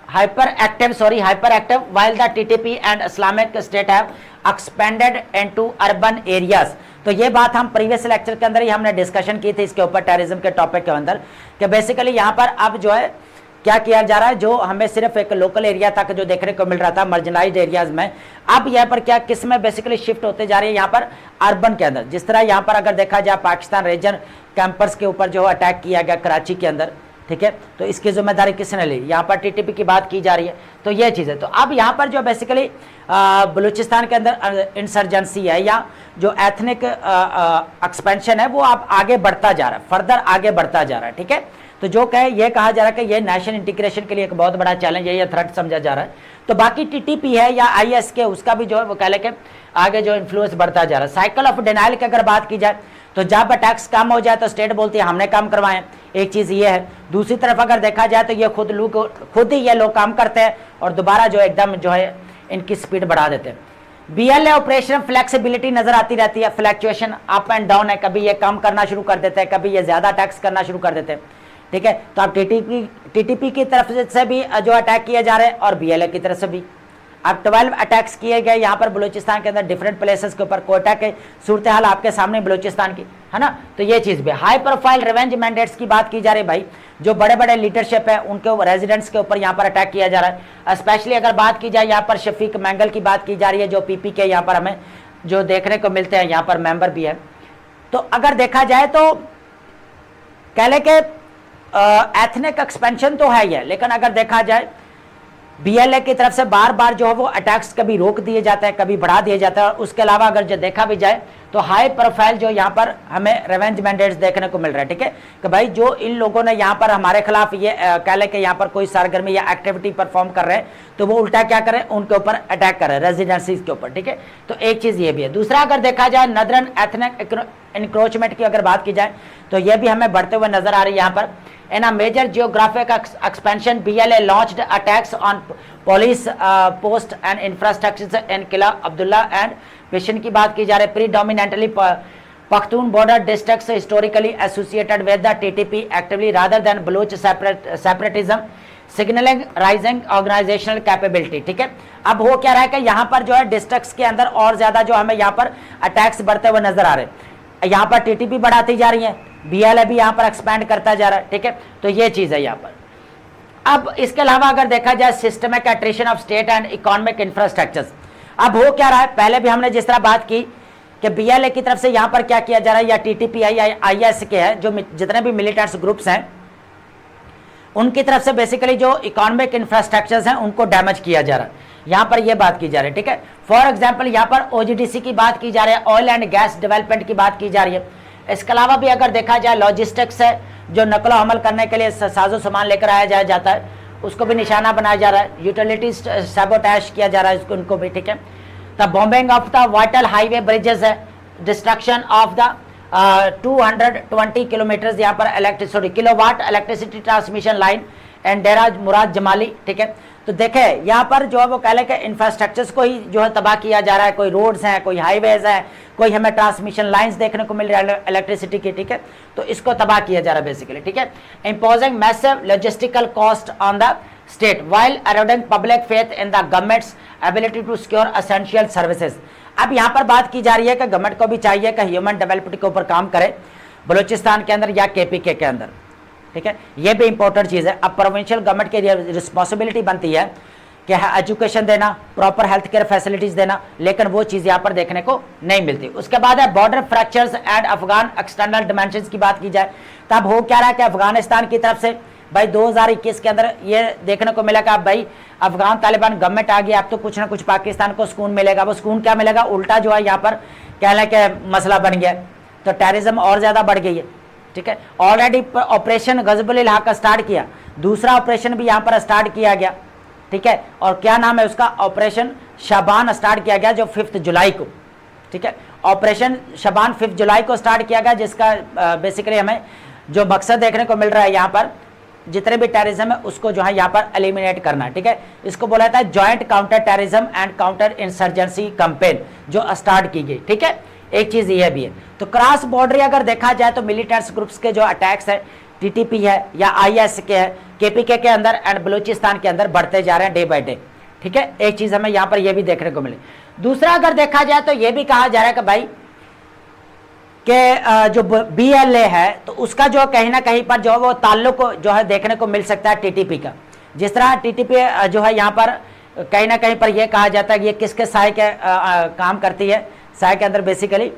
hyper active while the TTP and Islamic State have expanded into urban areas। तो ये बात हम प्रीवियस लेक्चर के अंदर ही हमने discussion की थी इसके ऊपर, टेररिज्म के टॉपिक के अंदर, कि बेसिकली यहाँ पर अब जो है क्या किया जा रहा है, जो हमें सिर्फ एक लोकल एरिया तक जो देखने को मिल रहा था मार्जिनलाइज्ड एरियाज में, अब यहाँ पर क्या किस में बेसिकली शिफ्ट होते जा रही है यहाँ पर अर्बन के अंदर। जिस तरह यहाँ पर अगर देखा जाए पाकिस्तान रीजन कैंपर्स के ऊपर जो अटैक किया गया कराची के अंदर, ठीक है, तो इसकी जिम्मेदारी किसने ली, यहाँ पर टीटीपी की बात की जा रही है। तो ये चीज़ है, तो अब यहाँ पर जो बेसिकली बलूचिस्तान के अंदर इंसर्जेंसी है या जो एथनिक एक्सपेंशन है वो अब आगे बढ़ता जा रहा है, फर्दर आगे बढ़ता जा रहा है, ठीक है। तो जो कहे ये कहा जा रहा है कि ये नेशनल इंटीग्रेशन के लिए एक बहुत बड़ा चैलेंज है, ये थ्रेट समझा जा रहा है। तो बाकी टीटीपी है या आईएसके, उसका भी जो है वो कह लेके आगे जो इन्फ्लुएंस बढ़ता जा रहा है। साइकिल ऑफ डिनाइल की अगर बात की जाए तो जब टैक्स कम हो जाए तो स्टेट बोलती है हमने काम करवाएं, एक चीज़ ये है। दूसरी तरफ अगर देखा जाए तो ये खुद ही ये लोग काम करते हैं और दोबारा जो एकदम जो है इनकी स्पीड बढ़ा देते हैं। बीएलए ऑपरेशन फ्लेक्सिबिलिटी नजर आती रहती है, फ्लैक्चुएशन अप एंड डाउन है, कभी ये कम करना शुरू कर देते हैं, कभी ये ज़्यादा टैक्स करना शुरू कर देते हैं, ठीक है। तो अब टीटीपी की तरफ से भी जो अटैक किए जा रहे हैं और बीएलए की तरफ से भी अब 12 अटैक्स किए गए यहाँ पर बलूचिस्तान के अंदर डिफरेंट प्लेसेस के ऊपर। कोयटा के सूरत हाल आपके सामने बलूचिस्तान की है ना, तो ये चीज़ भी। हाई प्रोफाइल रिवेंज मैंडेट्स की बात की जा रही है भाई, जो बड़े बड़े लीडरशिप है उनके रेजिडेंट्स के ऊपर यहाँ पर अटैक किया जा रहा है। स्पेशली अगर बात की जाए यहाँ पर शफीक मैंगल की बात की जा रही है, जो पीपी के यहाँ पर हमें जो देखने को मिलते हैं, यहाँ पर मेंबर भी है। तो अगर देखा जाए तो कह ले के एथनिक एक्सपेंशन तो है ही, लेकिन अगर देखा जाए बीएलए की तरफ से बार बार जो है वो अटैक्स कभी रोक दिए जाते हैं, कभी बढ़ा दिए जाते हैं। और उसके अलावा अगर जो देखा भी जाए तो हाई प्रोफाइल जो यहाँ पर हमें रिवेंज मैंडेट्स देखने को मिल रहा है, ठीक है, कि भाई जो इन लोगों ने यहाँ पर हमारे खिलाफ ये कह लें कि यहाँ पर कोई सरगर्मी या एक्टिविटी परफॉर्म कर रहे हैं तो वो उल्टा क्या करें, उनके ऊपर अटैक करें, रेजिडेंसीज के ऊपर, ठीक है। तो एक चीज़ ये भी है। दूसरा अगर देखा जाए नदरन एथनिक इंक्रोचमेंट की अगर बात की जाए तो ये भी हमें बढ़ते हुए नजर आ रही है। यहाँ पर in a major geographic expansion, BLA launched attacks on police post and infrastructure in Kila Abdullah and Pishin की बात की जा रही है। predominantly Pakhtun border districts historically associated with the TTP actively rather than Baloch separatism, signaling rising organizational capability, ठीक है। अब हो क्या रहा है कि यहाँ पर जो है डिस्ट्रिक्ट्स के अंदर और ज़्यादा जो हमें यहाँ पर अटैक्स बढ़ते हुए नजर आ रहे हैं। यहाँ पर टीटीपी बढ़ाती जा रही है, बीएलए भी यहाँ पर एक्सपैंड करता जा रहा है, ठीक है। तो ये चीज है यहाँ पर। अब इसके अलावा अगर देखा जाए systemic attrition of state and economic infrastructures, अब हो क्या रहा है, पहले भी हमने जिस तरह बात की कि बीएलए की तरफ से यहाँ पर क्या किया जा रहा है, या टीटीपी आईएस के है, जो जितने भी मिलिटेंट्स ग्रुप्स हैं उनकी तरफ से बेसिकली जो इकोनॉमिक इंफ्रास्ट्रक्चर्स हैं उनको डैमेज किया जा रहा है, यहाँ पर ये बात की जा रही है, ठीक है। फॉर एग्जांपल यहाँ पर ओजीडीसी की बात की जा रही है, ऑयल एंड गैस डेवलपमेंट की बात की जा रही है। इसके अलावा भी अगर देखा जाए लॉजिस्टिक्स है, जो नकलो हमल करने के लिए साजो सामान लेकर आया जाता है, उसको भी निशाना बनाया जा रहा है, यूटिलिटीज सैबोटेज किया जा रहा है उनको भी, ठीक है। The bombing of the vital highway bridges है, डिस्ट्रक्शन ऑफ द 220 किलोमीटर यहाँ पर kilowatt electricity transmission line and Dera Murad Jamali, ठीक है। तो देखे यहाँ पर जो है वो कह लें कि इंफ्रास्ट्रक्चर्स को ही जो है तबाह किया जा रहा है, कोई रोड्स हैं, कोई हाईवेज हैं, कोई हमें ट्रांसमिशन लाइंस देखने को मिल रहा है इलेक्ट्रिसिटी की, ठीक है। तो इसको तबाह किया जा रहा है बेसिकली, ठीक है। Imposing massive logistical cost on the state while eroding public faith in the government's ability to secure essential services. अब यहाँ पर बात की जा रही है कि गवर्नमेंट को भी चाहिए कि ह्यूमन डेवलपमेंट के ऊपर काम करे बलूचिस्तान के अंदर या केपीके के अंदर, ठीक है। ये भी इंपॉर्टेंट चीज़ है। अब प्रोविंशियल गवर्नमेंट की रिस्पॉन्सिबिलिटी बनती है कि एजुकेशन देना, प्रॉपर हेल्थ केयर फैसिलिटीज देना, लेकिन वो चीज़ यहाँ पर देखने को नहीं मिलती। उसके बाद है border fractures and Afghan external dimensions की बात की जाए, तब हो क्या रहा है कि अफगानिस्तान की तरफ से भाई 2021 के अंदर ये देखने को मिला कि भाई अफगान तालिबान गवर्नमेंट आ गई, अब तो कुछ ना कुछ पाकिस्तान को सुकून मिलेगा। वो सुकून क्या मिलेगा, उल्टा जो है यहाँ पर कहने के मसला बन गया, तो टेररिज्म और ज़्यादा बढ़ गई है, ठीक है। ऑलरेडी ऑपरेशन गजबुल हक स्टार्ट किया, दूसरा ऑपरेशन भी यहाँ पर स्टार्ट किया गया, ठीक है। और क्या नाम है उसका, ऑपरेशन शबान स्टार्ट किया गया जो 5 जुलाई को, ठीक है। ऑपरेशन शबान 5 जुलाई को स्टार्ट किया गया, जिसका बेसिकली हमें जो मकसद देखने को मिल रहा है यहाँ पर जितने भी टेररिज्म है उसको जो है यहाँ पर एलिमिनेट करना, ठीक है। इसको बोला जाता है joint counter terrorism and counter insurgency campaign जो स्टार्ट की गई, ठीक है। एक चीज ये भी है। तो क्रॉस बॉर्डर अगर देखा जाए तो मिलिटेंट्स ग्रुप्स के जो अटैक्स है, टीटीपी है या आईएस के है, केपीके के अंदर एंड बलूचिस्तान के अंदर बढ़ते जा रहे हैं डे बाय डे, ठीक है। एक चीज हमें यहाँ पर यह भी देखने को मिले। दूसरा अगर देखा जाए तो यह भी कहा जा रहा है कि भाई कि जो बीएलए है तो उसका जो कहीं ना कहीं पर जो है वो ताल्लुक जो है देखने को मिल सकता है टीटीपी का। जिस तरह टीटीपी जो है यहाँ पर कहीं ना कहीं पर यह कहा जाता है कि ये किसके साय के काम करती है, साय के अंदर बेसिकली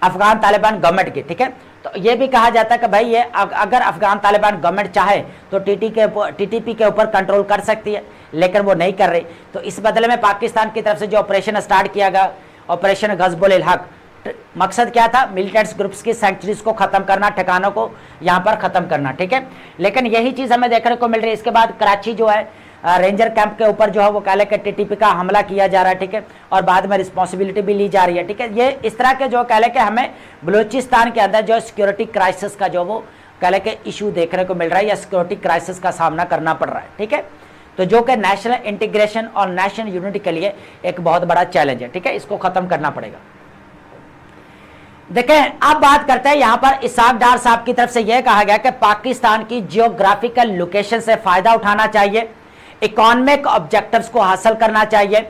अफगान तालिबान गवर्नमेंट की, ठीक है। तो ये भी कहा जाता है कि भाई ये अगर अफगान तालिबान गवर्नमेंट चाहे तो टीटीपी के ऊपर कंट्रोल कर सकती है, लेकिन वो नहीं कर रही। तो इस बदले में पाकिस्तान की तरफ से जो ऑपरेशन स्टार्ट किया गया, ऑपरेशन गजबुल हक, मकसद क्या था, मिलिटेंट्स ग्रुप्स की सेंचुरीज को खत्म करना, ठिकानों को यहाँ पर खत्म करना, ठीक है। लेकिन यही चीज हमें देखने को मिल रही है। इसके बाद कराची जो है रेंजर कैंप के ऊपर जो है वो कहले के टीटीपी का हमला किया जा रहा है, ठीक है। और बाद में रिस्पॉन्सिबिलिटी भी ली जा रही है, ठीक है। ये इस तरह के जो कहले के हमें बलूचिस्तान के अंदर जो सिक्योरिटी क्राइसिस का जो वो कहले के इशू देखने को मिल रहा है या सिक्योरिटी क्राइसिस का सामना करना पड़ रहा है, ठीक है। तो जो कि नेशनल इंटीग्रेशन और नेशनल यूनिटी के लिए एक बहुत बड़ा चैलेंज है, ठीक है। इसको खत्म करना पड़ेगा। देखें अब बात करते हैं यहाँ पर इसाक डार साहब की तरफ से यह कहा गया कि पाकिस्तान की जियोग्राफिकल लोकेशन से फायदा उठाना चाहिए, इकोनॉमिक ऑब्जेक्टिव्स को हासिल करना चाहिए,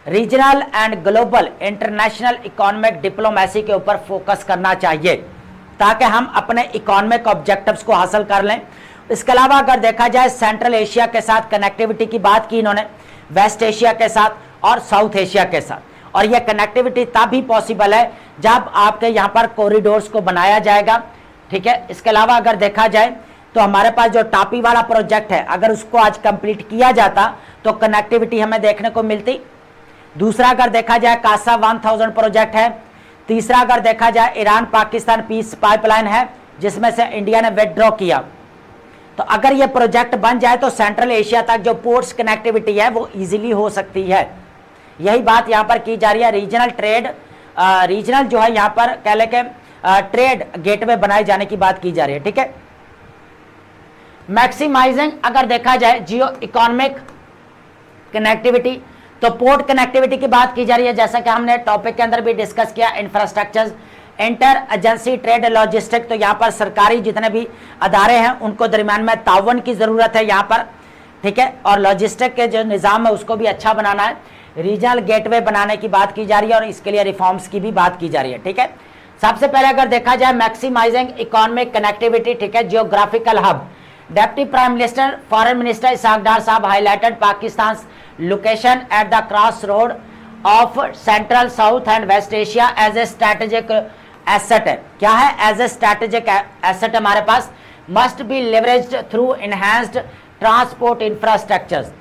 regional and global international economic diplomacy के ऊपर फोकस करना चाहिए ताकि हम अपने इकोनॉमिक ऑब्जेक्टिव्स को हासिल कर लें। इसके अलावा अगर देखा जाए सेंट्रल एशिया के साथ कनेक्टिविटी की बात की इन्होंने, वेस्ट एशिया के साथ और साउथ एशिया के साथ, और यह कनेक्टिविटी तभी पॉसिबल है जब आपके यहाँ पर कॉरिडोर्स को बनाया जाएगा, ठीक है। इसके अलावा अगर देखा जाए तो हमारे पास जो टापी वाला प्रोजेक्ट है अगर उसको आज कंप्लीट किया जाता तो कनेक्टिविटी हमें देखने को मिलती। दूसरा अगर देखा जाए कासा 1000 प्रोजेक्ट है। तीसरा अगर देखा जाए ईरान पाकिस्तान पीस पाइपलाइन है जिसमें से इंडिया ने विथड्रॉ किया। तो अगर ये प्रोजेक्ट बन जाए तो सेंट्रल एशिया तक जो पोर्ट्स कनेक्टिविटी है वो इजीली हो सकती है। यही बात यहाँ पर की जा रही है। रीजनल ट्रेड रीजनल जो है यहाँ पर कह ले के ट्रेड गेटवे बनाए जाने की बात की जा रही है, ठीक है। मैक्सिमाइजिंग अगर देखा जाए जियो इकोनॉमिक कनेक्टिविटी तो पोर्ट कनेक्टिविटी की बात की जा रही है, जैसा कि हमने टॉपिक के अंदर भी डिस्कस किया। Infrastructure, inter agency trade logistic, तो यहाँ पर सरकारी जितने भी अदारे हैं उनको दरमियान में तावन की जरूरत है यहाँ पर, ठीक है। और लॉजिस्टिक के जो निज़ाम है उसको भी अच्छा बनाना है। रीजनल गेटवे बनाने की बात की जा रही है और इसके लिए रिफॉर्म्स की भी बात की जा रही है, ठीक है। सबसे पहले अगर देखा जाए मैक्सिमाइजिंग इकोनॉमिक कनेक्टिविटी, ठीक है, geographical hub. Deputy prime minister foreign minister Ishaq Dar साहब highlighted Pakistan location at the cross road of central south and west Asia as a strategic asset है। क्या है? एज ए स्ट्रेटेजिक एसेट हमारे पास, must be leveraged through enhanced transport infrastructures.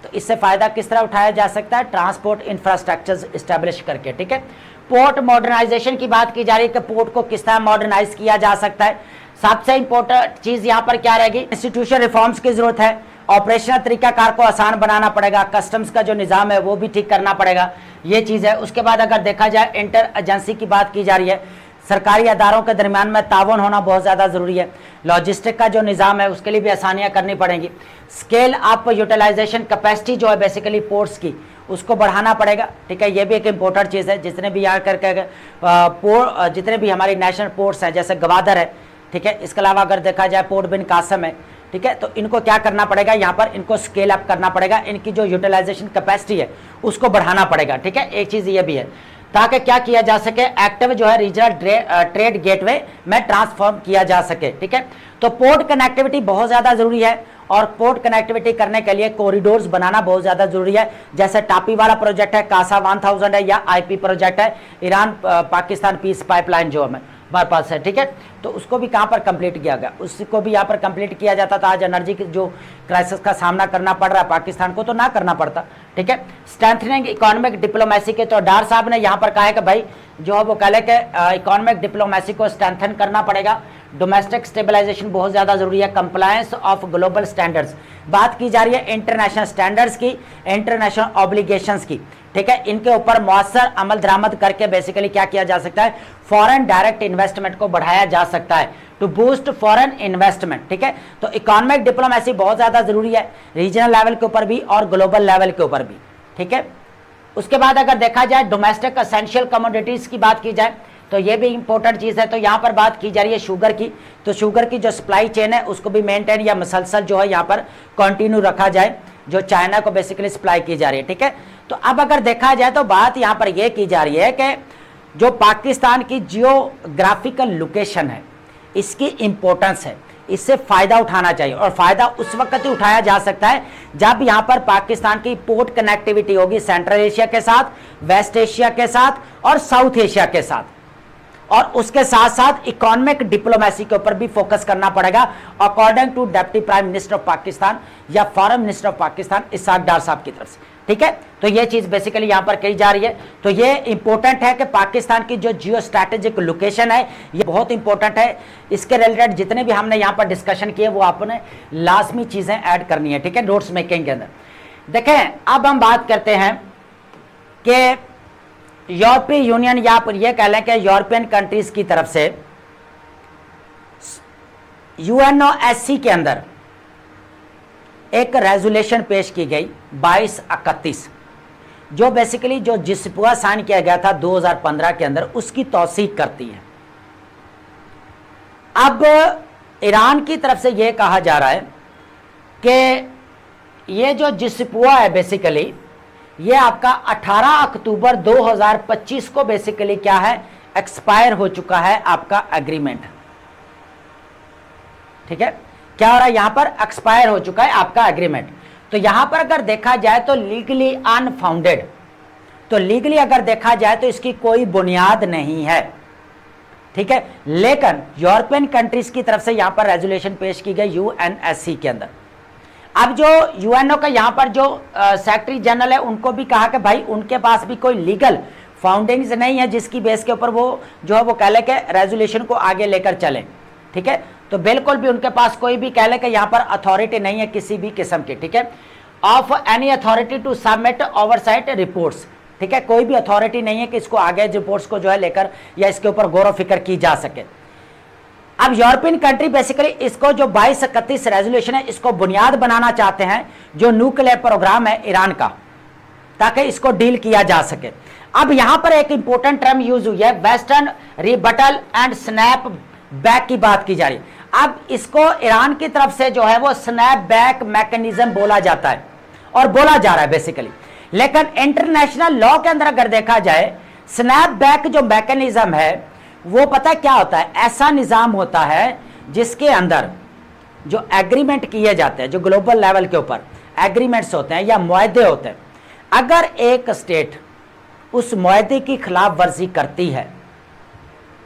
तो इससे फायदा किस तरह उठाया जा सकता है? ट्रांसपोर्ट इंफ्रास्ट्रक्चर्स इस्टेब्लिश करके, ठीक है। पोर्ट मॉडर्नाइजेशन की बात की जा रही है कि पोर्ट को किस तरह मॉडर्नाइज किया जा सकता है। सबसे इंपॉर्टेंट चीज यहां पर क्या रहेगी? इंस्टीट्यूशन रिफॉर्म्स की जरूरत है, ऑपरेशनल तरीकाकार को आसान बनाना पड़ेगा, कस्टम्स का जो निज़ाम है वो भी ठीक करना पड़ेगा, ये चीज़ है। उसके बाद अगर देखा जाए इंटर एजेंसी की बात की जा रही है, सरकारी अदारों के दरमियान में तावन होना बहुत ज़्यादा ज़रूरी है। लॉजिस्टिक का जो निज़ाम है उसके लिए भी आसानियाँ करनी पड़ेंगी। स्केल अप यूटिलाइजेशन कैपेसिटी जो है बेसिकली पोर्ट्स की, उसको बढ़ाना पड़ेगा, ठीक है। ये भी एक इम्पोर्टेंट चीज़ है। जितने भी यहाँ करके जितने भी हमारी नेशनल पोर्ट्स हैं जैसे गवादर है, ठीक है, इसके अलावा अगर देखा जाए पोर्ट बिन कासम है, ठीक है, तो इनको क्या करना पड़ेगा? यहाँ पर इनको स्केल अप करना पड़ेगा, इनकी जो यूटिलाइजेशन कैपेसिटी है उसको बढ़ाना पड़ेगा, ठीक है। एक चीज़ ये भी है ताकि क्या किया जा सके, एक्टिव जो है रीजनल ट्रेड गेटवे में ट्रांसफॉर्म किया जा सके, ठीक है। तो पोर्ट कनेक्टिविटी बहुत ज़्यादा ज़रूरी है और पोर्ट कनेक्टिविटी करने के लिए कॉरिडोर्स बनाना बहुत ज़्यादा ज़रूरी है। जैसे टापी वाला प्रोजेक्ट है, कासा 1000 है, या आईपी प्रोजेक्ट है, ईरान पाकिस्तान पीस पाइपलाइन जो हमें हमारे पास है, ठीक है। तो उसको भी कहाँ पर कंप्लीट किया गया? उसको भी यहाँ पर कंप्लीट किया जाता था। आज एनर्जी की जो क्राइसिस का सामना करना पड़ रहा है पाकिस्तान को, तो ना करना पड़ता, ठीक है। स्ट्रेंथनिंग इकोनॉमिक डिप्लोमेसी के, तो डार साहब ने यहाँ पर कहा है कि भाई जो है वो कह के इकोनॉमिक डिप्लोमेसी को स्ट्रेंथन करना पड़ेगा। डोमेस्टिक स्टेबलाइजेशन बहुत ज़्यादा ज़रूरी है। कंप्लायंस ऑफ ग्लोबल स्टैंडर्ड्स, बात की जा रही है इंटरनेशनल स्टैंडर्ड्स की, इंटरनेशनल ऑब्लिगेशंस की, ठीक है। इनके ऊपर मौसर अमल दरामद करके बेसिकली क्या किया जा सकता है? फॉरेन डायरेक्ट इन्वेस्टमेंट को बढ़ाया जा सकता है, टू बूस्ट फॉरेन इन्वेस्टमेंट, ठीक है। तो इकोनॉमिक डिप्लोमेसी बहुत ज़्यादा ज़रूरी है, रीजनल लेवल के ऊपर भी और ग्लोबल लेवल के ऊपर भी, ठीक है। उसके बाद अगर देखा जाए डोमेस्टिक एसेंशियल कमोडिटीज़ की बात की जाए तो ये भी इंपॉर्टेंट चीज़ है। तो यहाँ पर बात की जा रही है शुगर की, तो शुगर की जो सप्लाई चेन है उसको भी मेंटेन या मसलसल जो है यहाँ पर कंटिन्यू रखा जाए, जो चाइना को बेसिकली सप्लाई की जा रही है, ठीक है। तो अब अगर देखा जाए तो बात यहाँ पर यह की जा रही है कि जो पाकिस्तान की जियोग्राफिकल लोकेशन है इसकी इंपॉर्टेंस है, इससे फ़ायदा उठाना चाहिए। और फ़ायदा उस वक्त ही उठाया जा सकता है जब यहाँ पर पाकिस्तान की पोर्ट कनेक्टिविटी होगी सेंट्रल एशिया के साथ, वेस्ट एशिया के साथ और साउथ एशिया के साथ। और उसके साथ साथ इकोनॉमिक डिप्लोमेसी के ऊपर भी फोकस करना पड़ेगा, according to deputy prime minister of Pakistan या foreign minister of Pakistan Ishaq Dar साहब की तरफ से, ठीक है। तो ये चीज बेसिकली यहां पर कही जा रही है। तो ये इंपॉर्टेंट है कि पाकिस्तान की जो जियो स्ट्रैटेजिक लोकेशन है ये बहुत इंपॉर्टेंट है। इसके रिलेटेड जितने भी हमने यहां पर डिस्कशन किए वो आपने लाजमी चीजें ऐड करनी है, ठीक है, नोट्स मेकिंग के अंदर। देखें अब हम बात करते हैं कि यूरोपीय यूनियन या पर यह कह लें कि यूरोपियन कंट्रीज की तरफ से यूएनओएससी के अंदर एक रेजोल्यूशन पेश की गई 2231, जो बेसिकली जो जिसपुआ साइन किया गया था 2015 के अंदर उसकी तौसीक करती है। अब ईरान की तरफ से यह कहा जा रहा है कि ये जो जिसपुआ है बेसिकली ये आपका 18 अक्टूबर 2025 को बेसिकली क्या है, एक्सपायर हो चुका है आपका एग्रीमेंट, ठीक है। क्या हो रहा है यहां पर? एक्सपायर हो चुका है आपका एग्रीमेंट। तो यहां पर अगर देखा जाए तो लीगली अनफाउंडेड, तो लीगली अगर देखा जाए तो इसकी कोई बुनियाद नहीं है, ठीक है। लेकिन यूरोपियन कंट्रीज की तरफ से यहां पर रेजोल्यूशन पेश की गई यूएनएससी के अंदर। अब जो यूएनओ का यहाँ पर जो सेक्रेटरी जनरल है उनको भी कहा कि भाई उनके पास भी कोई लीगल फाउंडेशंस नहीं है जिसकी बेस के ऊपर वो जो है वो कह ले के रेजोल्यूशन को आगे लेकर चलें, ठीक है। तो बिल्कुल भी उनके पास कोई भी कह ले कि यहाँ पर अथॉरिटी नहीं है किसी भी किस्म की, ठीक है, of any authority to submit oversight reports, ठीक है। कोई भी अथॉरिटी नहीं है कि इसको आगे रिपोर्ट्स को जो है लेकर या इसके ऊपर गौर फिक्र की जा सके। अब यूरोपियन कंट्री बेसिकली इसको जो 2231 रेजोल्यूशन है इसको बुनियाद बनाना चाहते हैं जो न्यूक्लियर प्रोग्राम है ईरान का, ताकि इसको डील किया जा सके। अब यहां पर एक इंपॉर्टेंट टर्म यूज हुई है western rebuttal and snap back की बात की जा रही है। अब इसको ईरान की तरफ से जो है वो स्नैप बैक मैकेनिज्म बोला जाता है और बोला जा रहा है बेसिकली, लेकिन इंटरनेशनल लॉ के अंदर अगर देखा जाए स्नैप बैक जो मैकेनिज्म है वो पता क्या होता है, ऐसा निज़ाम होता है जिसके अंदर जो एग्रीमेंट किए जाते हैं, जो ग्लोबल लेवल के ऊपर एग्रीमेंट्स होते हैं या मुआहदे होते हैं, अगर एक स्टेट उस मुआहदे की खिलाफ वर्जी करती है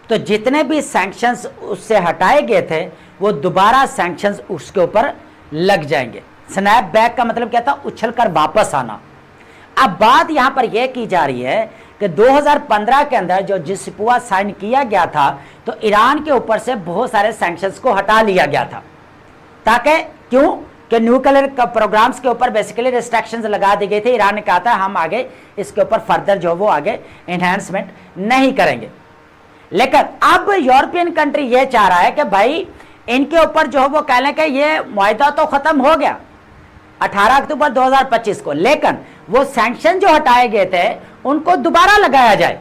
तो जितने भी सैंक्शंस उससे हटाए गए थे वो दोबारा सैंक्शंस उसके ऊपर लग जाएंगे। स्नैप बैक का मतलब क्या था, उछल कर वापस आना। अब बात यहां पर यह की जा रही है कि 2015 के अंदर जो जिसपुआ साइन किया गया था तो ईरान के ऊपर से बहुत सारे सैंक्शंस को हटा लिया गया था, ताकि क्यों कि न्यूक्लियर प्रोग्राम्स के ऊपर बेसिकली रिस्ट्रिक्शंस लगा दी गई थी। ईरान ने कहा था हम आगे इसके ऊपर फर्दर जो वो आगे एनहांसमेंट नहीं करेंगे। लेकिन अब यूरोपियन कंट्री ये चाह रहा है कि भाई इनके ऊपर जो वो कह लें कि ये मुआहदा तो खत्म हो गया 18 अक्टूबर 2025 को, लेकिन वो सैंक्शन जो हटाए गए थे उनको दोबारा लगाया जाए,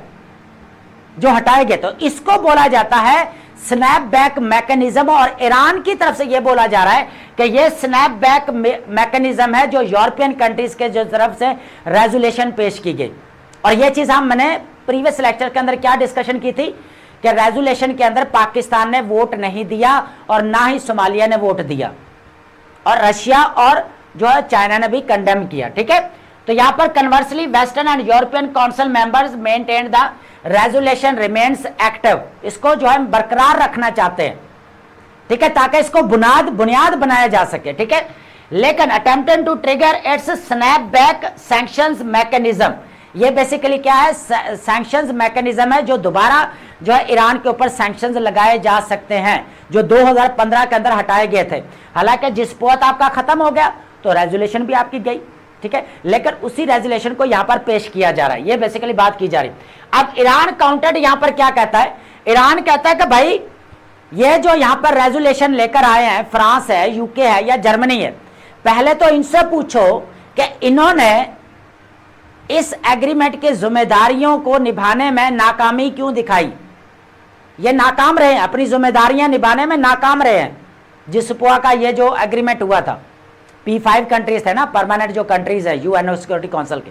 जो हटाए गए। तो इसको बोला जाता है स्नैप बैक मैकेनिज्म, और ईरान की तरफ से यह बोला जा रहा है कि यह स्नैप बैक मैकेनिज्म है जो यूरोपियन कंट्रीज के जो तरफ से रेजोल्यूशन पेश की गई। और यह चीज मैंने प्रीवियस लेक्चर के अंदर क्या डिस्कशन की थी कि रेजोल्यूशन के अंदर पाकिस्तान ने वोट नहीं दिया और ना ही सोमालिया ने वोट दिया, और रशिया और जो है चाइना ने भी कंडेम किया। ठीक है, तो यहां पर conversely western and European council members maintain the resolution remains active, इसको जो है बरकरार रखना चाहते हैं। ठीक है, ताकि इसको बुनियाद बनाया जा सके। ठीक है, लेकिन attempting to trigger its snap back sanctions mechanism, ये बेसिकली क्या है, सैंक्शंस मैकेनिज्म है जो दोबारा जो है ईरान के ऊपर सैंक्शंस लगाए जा सकते हैं, जो 2015 के अंदर हटाए गए थे। हालांकि जिसपोत आपका खत्म हो गया तो रेजोल्यूशन भी आपकी गई। ठीक है, लेकिन उसी रेजोल्यूशन को यहां पर पेश किया जा रहा है, ये बेसिकली बात की जा रही है। अब ईरान काउंटर्ड यहां पर क्या कहता है, ईरान कहता है कि भाई ये जो यहां पर रेजोल्यूशन लेकर आए हैं, फ्रांस है, यूके है या जर्मनी है, पहले तो इनसे पूछो कि इन्होंने इस एग्रीमेंट की जिम्मेदारियों को निभाने में नाकामी क्यों दिखाई। ये नाकाम रहे हैं, अपनी जिम्मेदारियां निभाने में नाकाम रहे हैं। जिसपुआ का ये जो एग्रीमेंट हुआ था, P5 कंट्रीज थे ना, परमानेंट जो कंट्रीज है यूएनओ सिक्योरिटी काउंसिल के।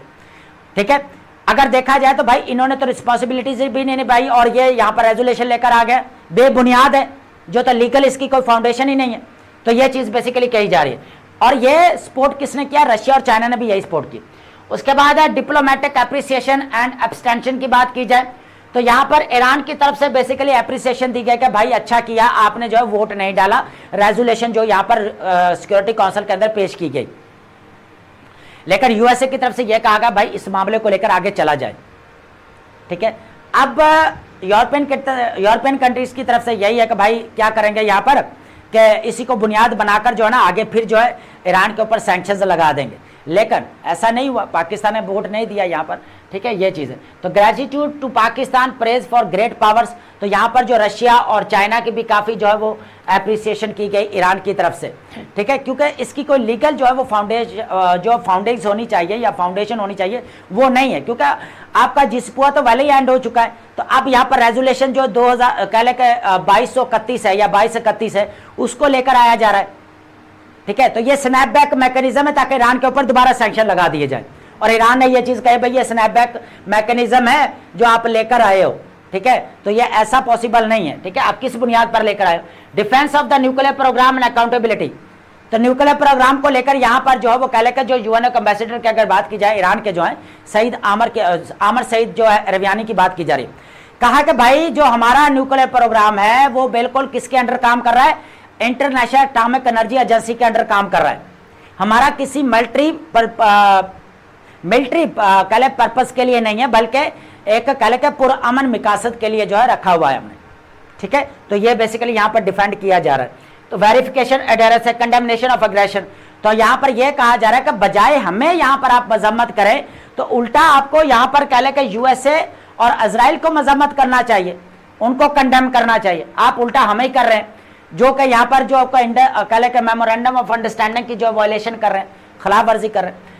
ठीक है, अगर देखा जाए तो भाई इन्होंने तो रिस्पॉन्सिबिलिटीज भी नहीं निभाई और ये यहां पर रेजोल्यूशन लेकर आ गए, बेबुनियाद है, जो तो लीगल इसकी कोई फाउंडेशन ही नहीं है। तो ये चीज बेसिकली कही जा रही है, और ये सपोर्ट किसने किया, रशिया और चाइना ने भी यही सपोर्ट की। उसके बाद है डिप्लोमेटिक एप्रिसिएशन एंड एब्सटेंशन की बात की जाए तो यहां पर ईरान की तरफ से बेसिकली एप्रिसिएशन दी गई कि भाई अच्छा किया आपने जो है वोट नहीं डाला, रेजोल्यूशन जो यहां पर सिक्योरिटी काउंसिल के अंदर पेश की गई। लेकिन यूएसए की तरफ से यह कहा गया भाई इस मामले को लेकर आगे चला जाए। ठीक है, अब यूरोपियन कंट्रीज की तरफ से यही है कि भाई क्या करेंगे यहां पर कि इसी को बुनियाद बनाकर जो है ना आगे फिर जो है ईरान के ऊपर सैंक्शंस लगा देंगे। लेकिन ऐसा नहीं हुआ, पाकिस्तान ने वोट नहीं दिया यहाँ पर। ठीक है, ये चीज़ है। तो gratitude to Pakistan, praise for great powers, तो यहाँ पर जो रशिया और चाइना की भी काफ़ी जो है वो एप्रिसिएशन की गई ईरान की तरफ से। ठीक है, क्योंकि इसकी कोई लीगल जो है वो फाउंडेशन होनी चाहिए या फाउंडेशन होनी चाहिए, वो नहीं है, क्योंकि आपका जिसपुआ तो पहले ही एंड हो चुका है। तो अब यहाँ पर रेजोल्यूशन जो 2000 कह लें 2231 है या 2231 है, उसको लेकर आया जा रहा है। ठीक है, तो ये स्नैपबैक मैकेनिज्म है ताकि ईरान के ऊपर दोबारा सैंक्शन लगा दिए जाए। और ईरान ने ये चीज कही भाई ये स्नैपबैक मैकेनिज्म है जो आप लेकर आए हो। ठीक है, तो ये ऐसा पॉसिबल नहीं है। ठीक है, आप किस बुनियाद पर लेकर आए हो, defence of the nuclear program and accountability, तो न्यूक्लियर प्रोग्राम को लेकर यहाँ पर जो है वो कह लेकर जो यूएनओ एम्बेसडर की अगर बात की जाए ईरान के जो है आमर सईद जो है रवियानी की बात की जा रही है, कहा कि भाई जो हमारा न्यूक्लियर प्रोग्राम है वो बिल्कुल किसके अंडर काम कर रहा है, इंटरनेशनल एटॉमिक एनर्जी एजेंसी के अंडर काम कर रहा है। हमारा किसी मिलिट्री कले पर्पस के लिए नहीं है, बल्कि एक कले के पुरअमन मिकासद के लिए जो है रखा हुआ है हमने। ठीक है, तो ये बेसिकली यहाँ पर डिफेंड किया जा रहा है। तो वेरिफिकेशन एडेरेंस है, कंडेमनेशन ऑफ अग्रेशन, तो यहाँ पर यह कहा जा रहा है कि बजाय हमें यहाँ पर आप मजम्मत करें तो उल्टा आपको यहाँ पर कह लें यूएसए और इजराइल को मजम्मत करना चाहिए, उनको कंडेम करना चाहिए। आप उल्टा हमें ही कर रहे हैं, जो कि यहाँ पर जो कह लें मेमोरेंडम ऑफ अंडरस्टैंडिंग की जो वायलेशन कर रहे हैं, खिलाफ वर्जी कर रहे हैं।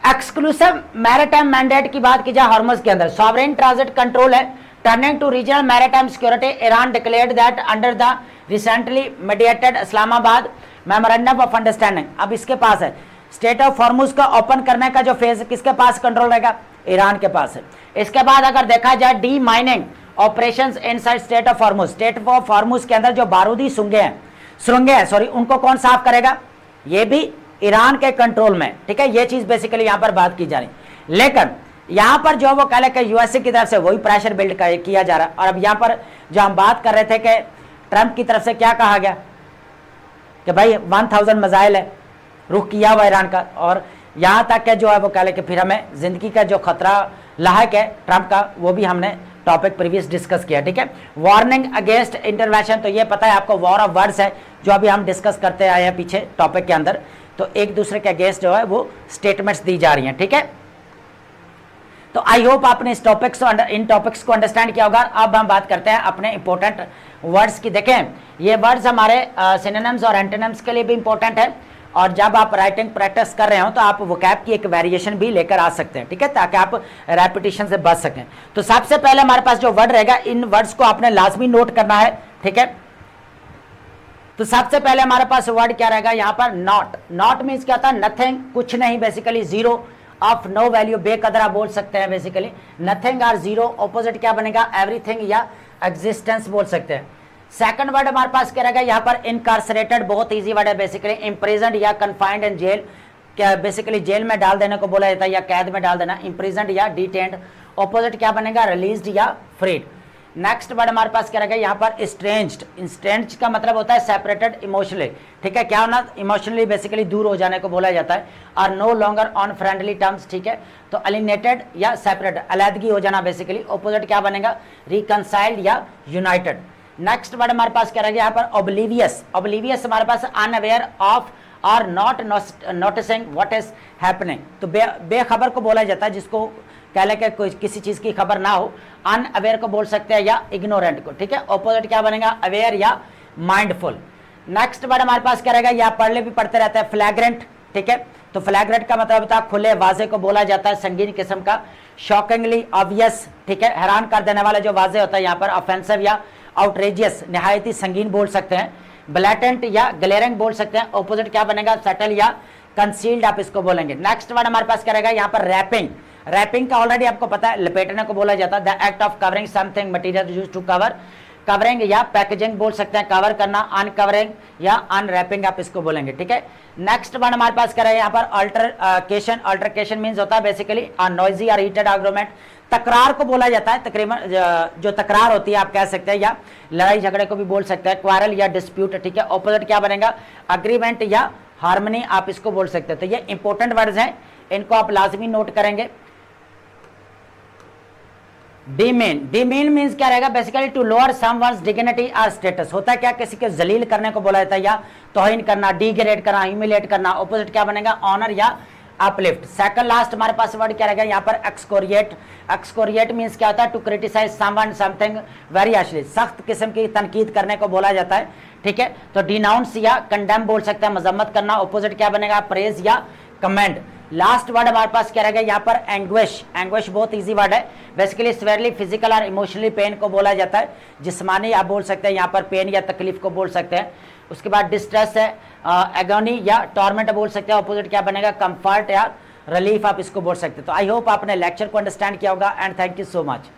एक्सक्लूसिव मैरिटाइम मैंडेट की बात की जाए हॉर्मुज के अंदर, सॉवरेन ट्रांजिट कंट्रोल है, turning to regional maritime security, Iran declared that under the recently mediated Islamabad memorandum of understanding. अब इसके पास है स्टेट ऑफ हॉर्मुज का ओपन करने का जो फेज किसके पास कंट्रोल रहेगा, ईरान के पास है। इसके बाद अगर देखा जाए D mining operations inside state of Hormuz, state of Hormuz के अंदर जो बारूदी सुरंगें हैं सॉरी, उनको कौन साफ करेगा? ये भी ईरान के कंट्रोल में, ठीक है। ये चीज बेसिकली यहां पर बात की जा रही, लेकिन यहां पर जो वो कह रहे कि यूएसए की तरफ से वही प्रेशर बिल्ड किया जा रहा है। और अब यहां पर जो हम बात कर रहे थे कि ट्रंप की तरफ से क्या कहा गया कि भाई 1000 मिसाइल है रुख किया हुआ ईरान का, और यहां तक के जो है वो कह रहे कि फिर हमें जिंदगी का जो खतरा लायक है ट्रंप का, वो भी हमने टॉपिक प्रीवियस डिस्कस किया, ठीक है। वार्निंग अगेंस्ट इंटरवेंशन, तो ये पता है आपको वॉर ऑफ वर्ड्स है जो अभी हम डिस्कस करते आए हैं पीछे टॉपिक के अंदर, तो एक दूसरे के अगेंस्ट जो है वो स्टेटमेंट्स दी जा रही हैं, ठीक है। तो आई होप आपने इन टॉपिक्स को अंडरस्टैंड किया होगा। अब हम बात करते हैं अपने इंपॉर्टेंट वर्ड्स की। देखें ये वर्ड्स हमारे सिनोनिम्स और एंटोनिम्स के लिए भी इंपॉर्टेंट है, और जब आप राइटिंग प्रैक्टिस कर रहे हो तो आप वोकैब की एक वेरिएशन भी लेकर आ सकते हैं, ठीक है, ताकि आप रेपिटेशन से बच सकें। तो सबसे पहले हमारे पास जो वर्ड रहेगा, इन वर्ड्स को आपने लाजमी नोट करना है, ठीक है। तो सबसे पहले हमारे पास वर्ड क्या रहेगा यहाँ पर? नॉट। नॉट मीन्स क्या होता है? नथिंग, कुछ नहीं, basically zero, of no value, बेकदर आप बोल सकते हैं बेसिकली। नथिंग और जीरो, ऑपोजिट क्या बनेगा? एवरीथिंग या एग्जिस्टेंस बोल सकते हैं। सेकंड वर्ड हमारे पास क्या रहेगा यहाँ पर? इनकार्सरेटेड, बहुत इजी वर्ड है बेसिकली। इम्प्रिजन्ड या कन्फाइंड इन जेल, क्या बेसिकली जेल में डाल देने को बोला जाता है या कैद में डाल देना। इम्प्रिजन्ड या डिटेन्ड, ऑपोजिट क्या बनेगा? रिलीज्ड या फ्रीड। नेक्स्ट वर्ड हमारे पास क्या रहेगा यहाँ पर? स्ट्रेंज्ड। स्ट्रेंज्ड का मतलब होता है सेपरेटेड इमोशनली, ठीक है, क्या होना? इमोशनली बेसिकली दूर हो जाने को बोला जाता है। और no longer on friendly terms, ठीक है। तो अलिनेटेड या सेपरेटेड, अलहदगी हो जाना बेसिकली। ऑपोजिट क्या बनेगा? रिकनसाइल्ड या यूनाइटेड। नेक्स्ट वर्ड हमारे पास क्या रहेगा यहाँ पर? ऑब्लिवियस। ऑब्लिवियस हमारे पास अनअवेयर ऑफ और not noticing what is happening, तो बेखबर को बोला जाता है जिसको कह ले कि कोई किसी चीज की खबर ना हो। अनअवेयर को बोल सकते हैं या इग्नोरेंट को, ठीक है। ऑपोजिट क्या बनेगा? अवेयर या माइंडफुल। नेक्स्ट वर्ड हमारे पास क्या रहेगा? यहाँ पढ़ले भी पढ़ते रहते हैं, फ्लैग्रेंट, ठीक है। तो फ्लैग्रेंट का मतलब होता है खुले वाजे को बोला जाता है, संगीन किस्म का। शॉकिंगली ऑब्वियस, ठीक है, हैरान कर देने वाला जो वाजे होता है यहाँ पर। ऑफेंसिव या आउटरेजियस, निहायती संगीन बोल सकते हैं। ब्लैटेंट या ग्लेरिंग बोल सकते हैं। ऑपोजिट क्या बनेगा? सटल या कंसील्ड आप इसको बोलेंगे। नेक्स्ट वर्ड हमारे पास क्या रहेगा यहाँ पर? रैपिंग। रैपिंग का ऑलरेडी आपको पता है, लपेटने को बोला जाता है। The act of covering something material used to cover. Covering या पैकेजिंग बोल सकते हैं, कवर करना। अनकवरिंग या अनरैपिंग आप इसको बोलेंगे, ठीक है। नेक्स्ट वर्ड हमारे पास क्या रहेगा यहाँ पर? अल्टरकेशन। अल्टरकेशन मीन्स होता है बेसिकली नॉइजी और हीटेड आर्गुमेंट। तकरार को बोला जाता है, तकरीबन जो तकरार होती है आप कह सकते हैं, या लड़ाई झगड़े को भी बोल सकते हैं। क्वारल या डिस्प्यूट, ठीक है। ऑपोजिट क्या बनेगा? अग्रीमेंट या हार्मनी आप इसको बोल सकते हैं। तो ये इंपॉर्टेंट वर्ड्स हैं, इनको आप लाजमी नोट करेंगे। डिमीन। डिमीन मीन्स क्या रहेगा? Basically to lower someone's dignity और स्टेटस। होता है क्या? किसी के जलील करने को बोला जाता है, या तौहीन करना, डिग्रेड करना, ह्यूमिलेट करना। ऑपोजिट क्या बनेगा? ऑनर या अपलिफ्ट। सेकंड लास्ट हमारे पास वर्ड क्या रहेगा यहाँ पर? एक्सकोरिएट। एक्सकोरिएट मीन्स क्या होता है? To criticize someone something very harshly, सख्त किस्म की तनकीद करने को बोला जाता है, ठीक है। तो डिनाउंस या कंडेम बोल सकते हैं, मजम्मत करना। ऑपोजिट क्या बनेगा? प्रेज या कमेंड। लास्ट वर्ड हमारे पास क्या रहेगा यहाँ पर? एंग्विश। एंग्विश बहुत इजी वर्ड है, बेसिकली स्वेरली फिजिकल और इमोशनली पेन को बोला जाता है। जिस्मानी आप बोल सकते हैं यहाँ पर, पेन या तकलीफ को बोल सकते हैं। उसके बाद डिस्ट्रेस है, एगोनी या टॉर्मेंट बोल सकते हैं। ऑपोजिट क्या बनेगा? कंफर्ट या रिलीफ आप इसको बोल सकते हैं। तो आई होप आपने लेक्चर को अंडरस्टैंड किया होगा, and thank you so much.